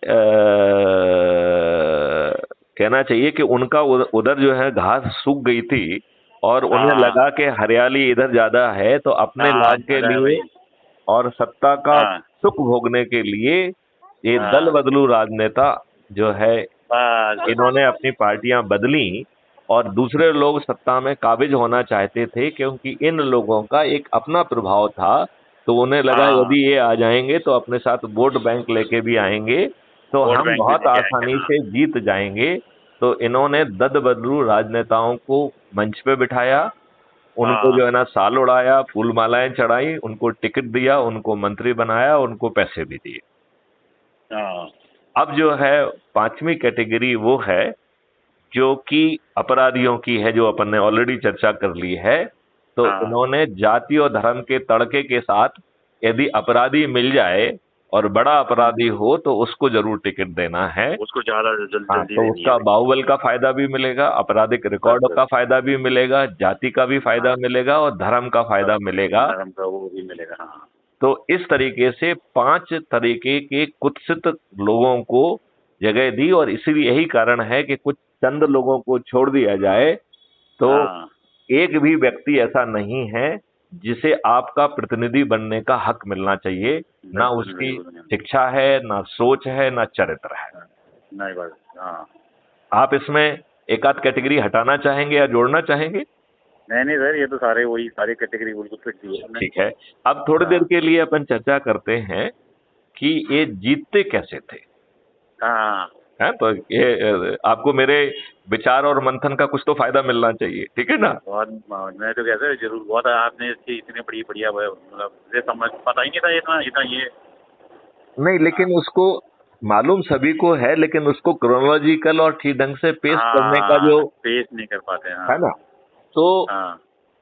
कहना चाहिए कि उनका उधर जो है घास सूख गई थी, और उन्हें हाँ लगा कि हरियाली इधर ज्यादा है, तो अपने हाँ, लाभ के ज्यादा है लिए भाई। और सत्ता का हाँ सुख भोगने के लिए ये दल हाँ, बदलू राजनेता जो है, बस इन्होंने अपनी पार्टियां बदली, और दूसरे लोग सत्ता में काबिज होना चाहते थे, क्योंकि इन लोगों का एक अपना प्रभाव था। तो उन्हें लगा हाँ, यदि ये आ जाएंगे तो अपने साथ वोट बैंक लेके भी आएंगे, तो वोट हम बैंक भी बहुत लेके आएंगे, आसानी हाँ। से जीत जाएंगे। तो इन्होंने दद बदलू राजनेताओं को मंच पे बिठाया, उनको हाँ जो है ना साल उड़ाया, फूल मालाएं चढ़ाई, उनको टिकट दिया, उनको मंत्री बनाया, उनको पैसे भी दिए। हाँ अब जो है पांचवी कैटेगरी वो है जो कि अपराधियों की है, जो अपन ने ऑलरेडी चर्चा कर ली है। तो हाँ, इन्होंने जाति और धर्म के तड़के के साथ, यदि अपराधी मिल जाए और बड़ा अपराधी हो तो उसको जरूर टिकट देना है। उसको ज्यादा हाँ, जल्दी तो देनी है उसका भाई। बाहुबल का फायदा भी मिलेगा, आपराधिक बस रिकॉर्ड बस, का फायदा भी मिलेगा, जाति का भी फायदा हाँ मिलेगा और धर्म का बस, फायदा मिलेगा। धर्म का वो भी मिलेगा, हाँ। तो इस तरीके से 5 तरीके के कुत्सित लोगों को जगह दी, और इसीलिए यही कारण है कि कुछ चंद लोगों को छोड़ दिया जाए तो हाँ, एक भी व्यक्ति ऐसा नहीं है जिसे आपका प्रतिनिधि बनने का हक मिलना चाहिए। ना बिल्कुल उसकी बिल्कुल नहीं। शिक्षा है, ना सोच है, ना चरित्र है। हाँ, नहीं बस, हाँ। आप इसमें एक आध कैटेगरी हटाना चाहेंगे या जोड़ना चाहेंगे। नहीं नहीं सर, ये तो सारे वही सारी कैटेगरी बिल्कुल फिट दी है हमने। ठीक है, अब थोड़ी देर हाँ के लिए अपन चर्चा करते हैं कि ये जीतते कैसे थे, हाँ है तो ये आपको मेरे विचार और मंथन का कुछ तो फायदा मिलना चाहिए, ठीक है ना। बहुत मैं तो कहता जरूर, बहुत आपने इसकी इतनी बड़ी बढ़िया मतलब मुझे समझ पता ही नहीं था इतना इतना ये। नहीं, लेकिन उसको मालूम सभी को है, लेकिन उसको क्रोनोलॉजिकल और ठीक ढंग से पेश करने का जो हाँ पेश नहीं कर पाते हैं। है हाँ ना, तो हाँ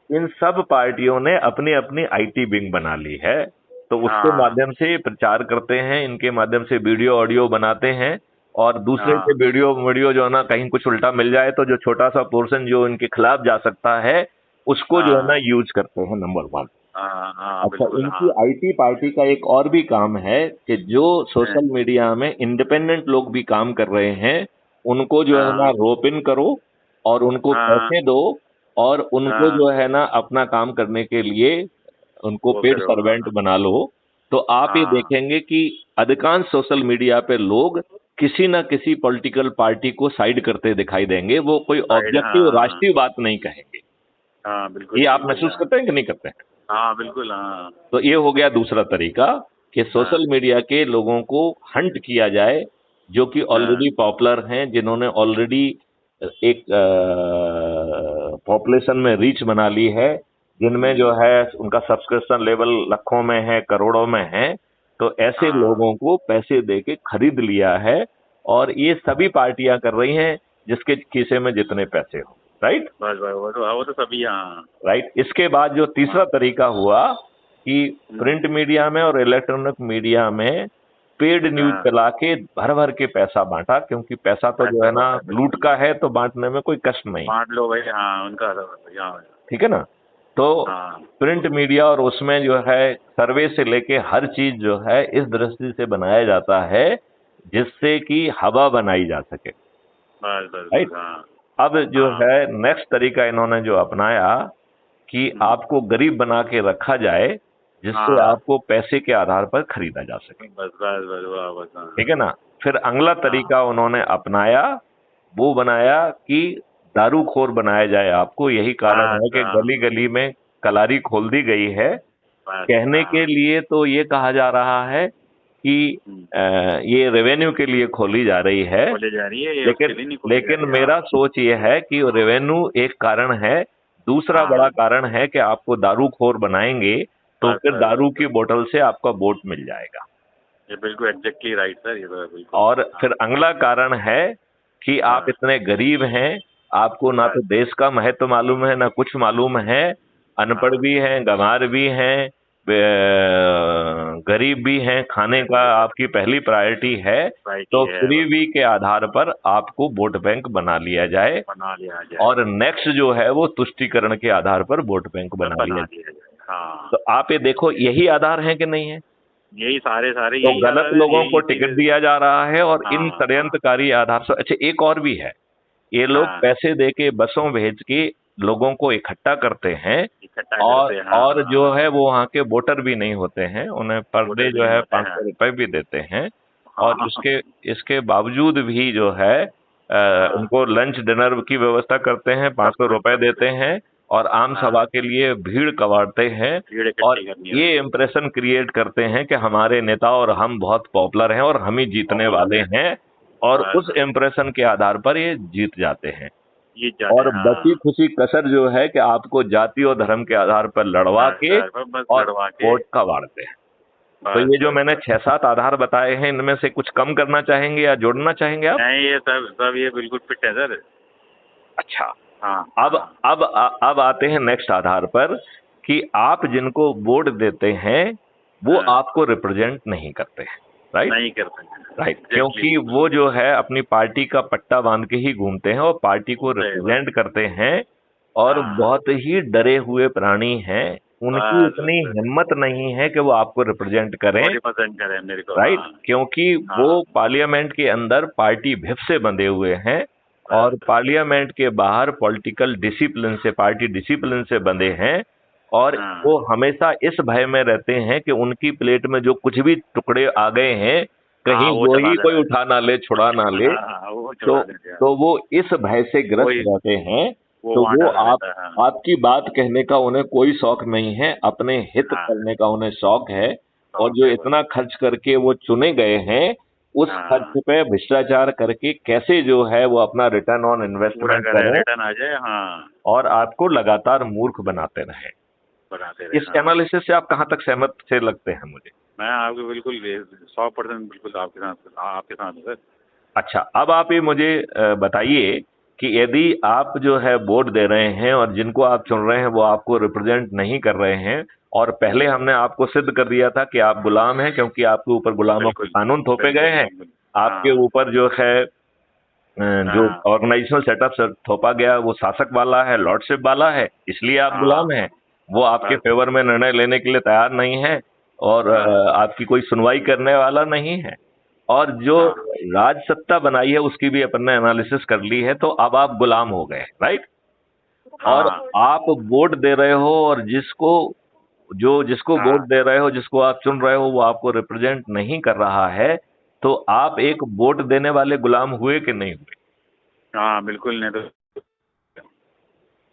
इन सब पार्टियों ने अपनी अपनी आईटी विंग बना ली है, तो उसके हाँ माध्यम से प्रचार करते हैं, इनके माध्यम से वीडियो ऑडियो बनाते हैं, और दूसरे के हाँ वीडियो वीडियो जो है ना, कहीं कुछ उल्टा मिल जाए तो जो छोटा सा पोर्शन जो इनके खिलाफ जा सकता है उसको जो है ना हाँ यूज करते हैं, नंबर 1। हाँ हाँ अच्छा, बिल्कुल इनकी हाँ। आईटी पार्टी का एक और भी काम है कि जो हाँ सोशल मीडिया में इंडिपेंडेंट लोग भी काम कर रहे हैं उनको जो है ना हाँ रोप इन करो और उनको हाँ पैसे दो, और उनको हाँ, जो है ना अपना काम करने के लिए उनको वो पेड करो सर्वेंट हाँ बना लो। तो आप ये हाँ देखेंगे कि अधिकांश सोशल मीडिया पे लोग किसी ना किसी पॉलिटिकल पार्टी को साइड करते दिखाई देंगे, वो कोई साइड ऑब्जेक्टिव हाँ राष्ट्रीय बात नहीं कहेंगे। हाँ बिल्कुल ये आप बिल्कुल महसूस हाँ करते हैं कि नहीं करते हैं? हाँ बिल्कुल हाँ तो ये हो गया दूसरा तरीका कि हाँ सोशल मीडिया के लोगों को हंट किया जाए, जो कि हाँ ऑलरेडी पॉपुलर हैं, जिन्होंने ऑलरेडी एक पॉपुलेशन में रीच बना ली है, जिनमें जो है उनका सब्सक्रिप्शन लेवल लाखों में है, करोड़ों में है, तो ऐसे हाँ लोगों को पैसे दे के खरीद लिया है, और ये सभी पार्टियां कर रही हैं जिसके खीसे में जितने पैसे हो। राइट। बस बस वो तो सभी हाँ राइट। इसके बाद जो तीसरा हाँ तरीका हुआ कि प्रिंट मीडिया में और इलेक्ट्रॉनिक मीडिया में पेड न्यूज हाँ चला के भर भर के पैसा बांटा, क्योंकि पैसा तो जो पैसा है ना होता है लूट बिल्कुल। का है, तो बांटने में कोई कष्ट नहीं। बांट लो भाई हाँ उनका हाँ ठीक है ना। तो हाँ प्रिंट मीडिया और उसमें जो है सर्वे से लेके हर चीज जो है इस दृष्टि से बनाया जाता है जिससे कि हवा बनाई जा सके। बस बस राइट। बस हाँ अब जो हाँ है नेक्स्ट तरीका इन्होंने जो अपनाया कि आपको गरीब बना के रखा जाए, जिससे हाँ आपको पैसे के आधार पर खरीदा जा सके। बस बस बस वाह बस हाँ ठीक है ना। फिर अगला हाँ तरीका उन्होंने अपनाया, वो बनाया कि दारूखोर बनाया जाए आपको। यही कारण है बस कि हाँ गली गली में कलारी खोल दी गई है। बस कहने के हाँ लिए तो ये कहा जा रहा है कि ये रेवेन्यू के लिए खोली जा रही है, खोले जा रही है ये उसके लेकिन लिए नहीं खोली जा लेकिन रही मेरा हाँ सोच ये है कि रेवेन्यू एक कारण है, दूसरा हाँ बड़ा कारण है कि आपको दारूखोर बनाएंगे तो बस फिर बस बस दारू की बस बोतल से आपका वोट मिल जाएगा। ये बिल्कुल एग्जैक्टली राइट सर ये तो है बिल्कुल और हाँ फिर अगला कारण है कि आप हाँ इतने गरीब हैं, आपको ना तो बस देश का महत्व मालूम है, ना कुछ मालूम है, अनपढ़ हाँ भी हैं, गंवार भी हैं, गरीब भी हैं, खाने का आपकी पहली प्रायोरिटी है, राइट ही तो है बस फ्रीबी के आधार पर आपको वोट बैंक बना लिया जाए, बना लिया जाए और नेक्स्ट जो है वो तुष्टीकरण के आधार पर वोट बैंक सब बना लिया बना जाए। लिया जाए हाँ तो आप ये देखो, यही आधार है कि नहीं है। यही सारे सारे तो यही गलत आधार है लोगों यही को टिकट इसीलिए दिया जा रहा है, और इन हाँ हाँ षड्यंत्रकारी आधार से। अच्छा, एक और भी है, ये लोग हाँ पैसे दे के बसों भेज के लोगों को इकट्ठा करते हैं, इकट्ठा और करते हैं हाँ और जो हाँ है वो वहाँ के वोटर भी नहीं होते हैं, उन्हें पर वोटर डे भी जो नहीं है होते हैं 500 रुपए भी देते हैं, हाँ और इसके इसके बावजूद भी जो है हाँ उनको लंच डिनर की व्यवस्था करते हैं, सब 500 रुपए कुछ देते हैं, और आम हाँ सभा के लिए भीड़ कबाड़ते हैं, भीड़ और इकट्ठी करनी है ये इम्प्रेशन क्रिएट करते हैं कि हमारे नेता और हम बहुत पॉपुलर हैं और हम ही जीतने पॉपुलर वाले है हैं, और बस उस बस इम्प्रेशन के आधार पर ये जीत जाते हैं। जीत जाते और हैं बची हाँ खुशी कसर जो है कि आपको जाति और धर्म के आधार पर लड़वा के बस बस और लड़वा के वोट कबाड़ते हैं। तो बस ये जो बस मैंने बस 6-7 आधार बताए हैं, इनमें से कुछ कम करना चाहेंगे या जोड़ना चाहेंगे आप? नहीं ये सब सब ये बिल्कुल फिट है सर अच्छा। हाँ अब हाँ अब आते हैं नेक्स्ट आधार पर कि आप जिनको वोट देते हैं वो हाँ आपको रिप्रेजेंट नहीं करते हैं। राइट। नहीं कर सकते राइट, एग्जैक्टली क्योंकि वो जो है अपनी पार्टी का पट्टा बांध के ही घूमते हैं और पार्टी को सही बात रिप्रेजेंट करते हैं, और हाँ बहुत ही डरे हुए प्राणी हैं। उनकी बस इतनी बस हिम्मत नहीं है कि वो आपको रिप्रेजेंट करें। 40% करें मेरे को राइट, हाँ क्योंकि वो हाँ पार्लियामेंट के अंदर पार्टी व्हिप से बंधे हुए हैं, और बस पार्लियामेंट के बाहर पॉलिटिकल डिसिप्लिन से, पार्टी डिसिप्लिन से बंधे हैं, और हाँ वो हमेशा इस भय में रहते हैं कि उनकी प्लेट में जो कुछ भी टुकड़े आ गए हैं, कहीं हाँ वो वो चला ही कोई जाए उठा ना ले, छुड़ा ना ले। हाँ वो तो चला देते हैं तो वो इस भय से ग्रस्त वही रहते हैं। वो तो वहाँ वो डाला रहता है हाँ आपकी बात कहने का उन्हें कोई शौक नहीं है, अपने हित हाँ करने का उन्हें शौक है। और शौक जो है बस इतना खर्च करके वो चुने गए हैं, उस खर्च पे भ्रष्टाचार करके कैसे जो है वो अपना रिटर्न ऑन पूरा इन्वेस्टमेंट करें, करें रिटर्न आ जाए। हाँ, और आपको लगातार मूर्ख बनाते रहें। बनाते रहे। इस हाँ, एनालिसिस से आप कहाँ तक सहमत से लगते हैं मुझे? मैं आपके बिल्कुल 100% बिल्कुल आपके साथ हूँ सर। अच्छा, अब आप ये मुझे बताइए कि यदि आप जो है वोट दे रहे हैं और जिनको आप चुन रहे हैं वो आपको रिप्रेजेंट नहीं कर रहे हैं, और पहले हमने आपको सिद्ध कर दिया था कि आप गुलाम हैं क्योंकि आपके ऊपर गुलामों के बिल्कुल कानून थोपे गए बिल्कुल हैं, बिल्कुल। आपके हाँ ऊपर जो है जो हाँ ऑर्गेनाइजेशनल सेटअप थोपा गया वो शासक वाला है, लॉर्डशिप वाला है, इसलिए आप गुलाम हाँ, हैं। वो आपके बस फेवर में निर्णय लेने के लिए तैयार नहीं है और हाँ आपकी कोई सुनवाई करने वाला नहीं है। और जो हाँ राज सत्ता बनाई है उसकी भी अपन ने एनालिसिस कर ली है, तो अब आप गुलाम हो गए, राइट? और हाँ आप वोट दे रहे हो और जिसको वोट हाँ दे रहे हो, जिसको आप चुन रहे हो वो आपको रिप्रेजेंट नहीं कर रहा है, तो आप एक वोट देने वाले गुलाम हुए कि नहीं हुए? हाँ, बिल्कुल नहीं तो।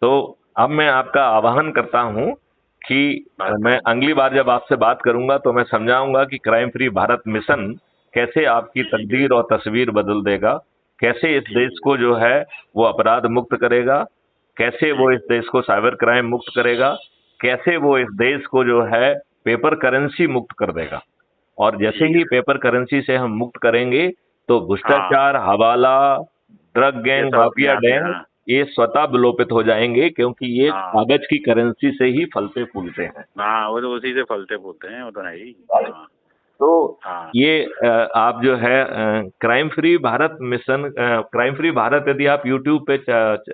तो अब मैं आपका आह्वान करता हूं कि बात मैं करें। अगली बार जब आपसे बात करूंगा तो मैं समझाऊंगा कि क्राइम फ्री भारत मिशन कैसे आपकी ठीक है, तकदीर और तस्वीर बदल देगा, कैसे इस ठीक देश है, को जो है वो अपराध मुक्त करेगा, कैसे वो ठीक इस देश को साइबर क्राइम मुक्त करेगा, कैसे वो इस देश को जो है पेपर करेंसी मुक्त कर देगा। और जैसे ठीक ही है। पेपर करेंसी से हम मुक्त करेंगे तो हाँ, भ्रष्टाचार, हवाला, ड्रग ये गैंग, सब अपने माफिया आप ही। गैंग हाँ ये स्वतः विलोपित हो जाएंगे, क्योंकि ये हाँ कागज की करेंसी से ही फलते फूलते हैं। हाँ, वो तो उसी से फलते फूलते हैं, वो तो है ही। हाँ तो हाँ ये आप जो है crime free Bharat mission, crime free Bharat यदि आप यूट्यूब पे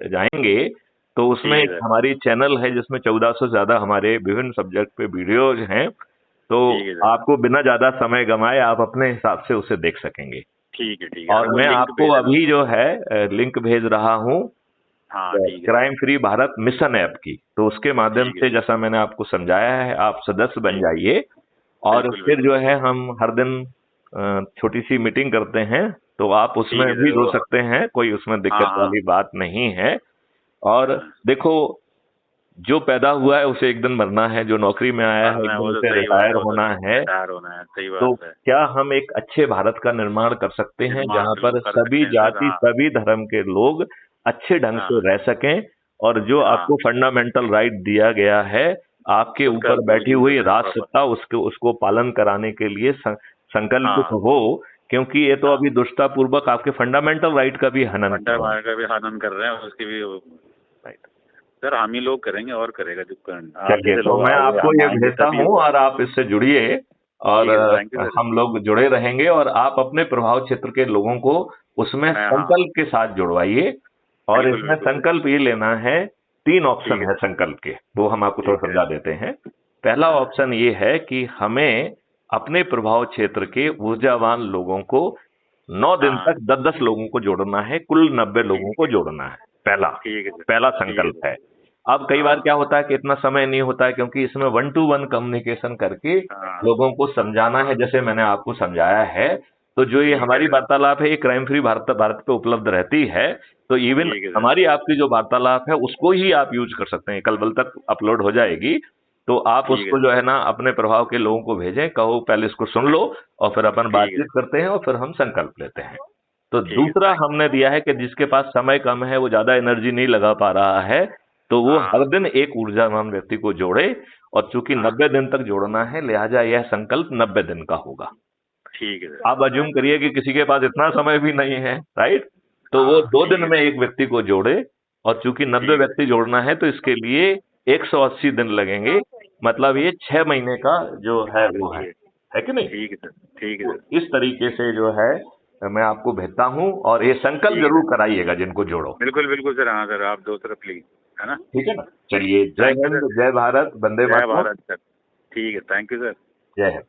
जाएंगे तो उसमें ठीक है एक सर, हमारी चैनल है जिसमें 1400 से ज्यादा हमारे विभिन्न सब्जेक्ट पे वीडियोज हैं। तो ठीक है सर, आपको बिना ज्यादा समय गंवाए आप अपने हिसाब से उसे देख सकेंगे। ठीक है सर, और वो मैं लिंक आपको भेज देना। अभी जो है लिंक भेज रहा हूँ हाँ ठीक है sir, crime free Bharat mission app की, तो उसके माध्यम ठीक है से सर, जैसा मैंने आपको समझाया है आप सदस्य बन ठीक, जाइए। और बिल्कुल फिर जो बिल्कुल। है हम हर दिन छोटी सी मीटिंग करते हैं, तो आप उसमें ठीक है भी सर, जुड़ वो। सकते हैं, कोई उसमें हाँ दिक्कत हाँ वाली बात नहीं है। और हाँ, देखो, जो पैदा हुआ है उसे एक दिन मरना है, जो नौकरी में आया है एक मरना है, दिन वो तो उसे सही बात रिटायर है, वो तो होना है। रिटायर होना है, सही तो बात है। क्या हम एक अच्छे भारत का निर्माण कर सकते हैं निर्माण जहां बिल्कुल पर कर सभी सकते हैं सर। जाति, हाँ सभी धर्म के लोग अच्छे ढंग से हाँ रह सकें, और जो हाँ, आपको फंडामेंटल राइट दिया गया है आपके उसका ऊपर बैठी यूज हुई करें राज प्रॉपर। सत्ता उसको पालन कराने के लिए संकल्पित हाँ हो, क्योंकि ये तो हाँ, अभी दुष्टापूर्वक आपके फंडामेंटल राइट का भी हनन कर फंडा रहे मार का भी हनन कर रहे हैं, उसकी भी हैं। सर हम ही लोग करेंगे और करेगा जो आप चलिए, जैसे तो लोग मैं आओगे, आपको हम ये आएंगे भेजता तभी हूँ होगा। और आप इससे जुड़िए, और ठीक है सर, थैंक यू सर। हम लोग जुड़े रहेंगे और आप अपने प्रभाव क्षेत्र के लोगों को उसमें हाँ हाँ, संकल्प के साथ जुड़वाइए। और बिल्कुल इसमें बिल्कुल सर। संकल्प ये लेना है, 3 ठीक ऑप्शन है है सर, संकल्प के, वो हम आपको थोड़ा ठीक है। समझा देते हैं। पहला हाँ ऑप्शन ये है कि हमें अपने प्रभाव क्षेत्र के ऊर्जावान लोगों को 9 दिन हाँ, तक 10-10 लोगों को जोड़ना है, कुल 90 लोगों ठीक को है, जोड़ना है। पहला ठीक है सर, पहला ठीक है संकल्प सर। है। अब कई बार हाँ क्या होता है कि इतना समय नहीं होता है, क्योंकि इसमें 1 to 1 कम्युनिकेशन करके हाँ लोगों को समझाना है, जैसे मैंने आपको समझाया है। तो जो ये ठीक है हमारी सर, वार्तालाप है ये क्राइम फ्री भारत पे उपलब्ध रहती है। तो इवन ठीक है सर, हमारी आपकी जो वार्तालाप है उसको ही आप यूज कर सकते हैं, कल बल तक अपलोड हो जाएगी। तो आप ठीक है उसको जो सर, है ना अपने प्रभाव के लोगों को भेजें, कहो पहले इसको सुन लो और फिर अपन ठीक है बातचीत करते हैं और फिर हम संकल्प लेते हैं। तो ठीक है, दूसरा थैंक हमने दिया है कि जिसके पास समय कम है, वो ज्यादा एनर्जी नहीं लगा पा रहा है, तो वो हाँ हर दिन एक ऊर्जावान व्यक्ति को जोड़े। और चूंकि हाँ, 90 दिन तक जोड़ना है, लिहाजा यह संकल्प 90 दिन का होगा। ठीक है सर। आप अज्यूम करिए कि किसी के पास इतना समय भी नहीं है, राइट? तो वो हाँ 2 ठीक दिन है, में एक व्यक्ति को जोड़े। और चूंकि 90 ठीक है, व्यक्ति जोड़ना है तो इसके लिए 180 दिन लगेंगे, मतलब ये 6 महीने का जो है वो है कि नहीं? ठीक है सर, ठीक है तो सर, इस तरीके से जो है मैं आपको भेजता हूँ, और ये संकल्प ठीक है जरूर सर, कराइएगा जिनको जोड़ो। बिल्कुल बिल्कुल सर। हाँ सर, आप दो तरफ प्लीज, है ना। ठीक है ना? चलिए, जय थैंक यू हिंद, सर, जय भारत, वंदे जय मातरम। भारत सर। ठीक है, थैंक यू सर। जय हिंद।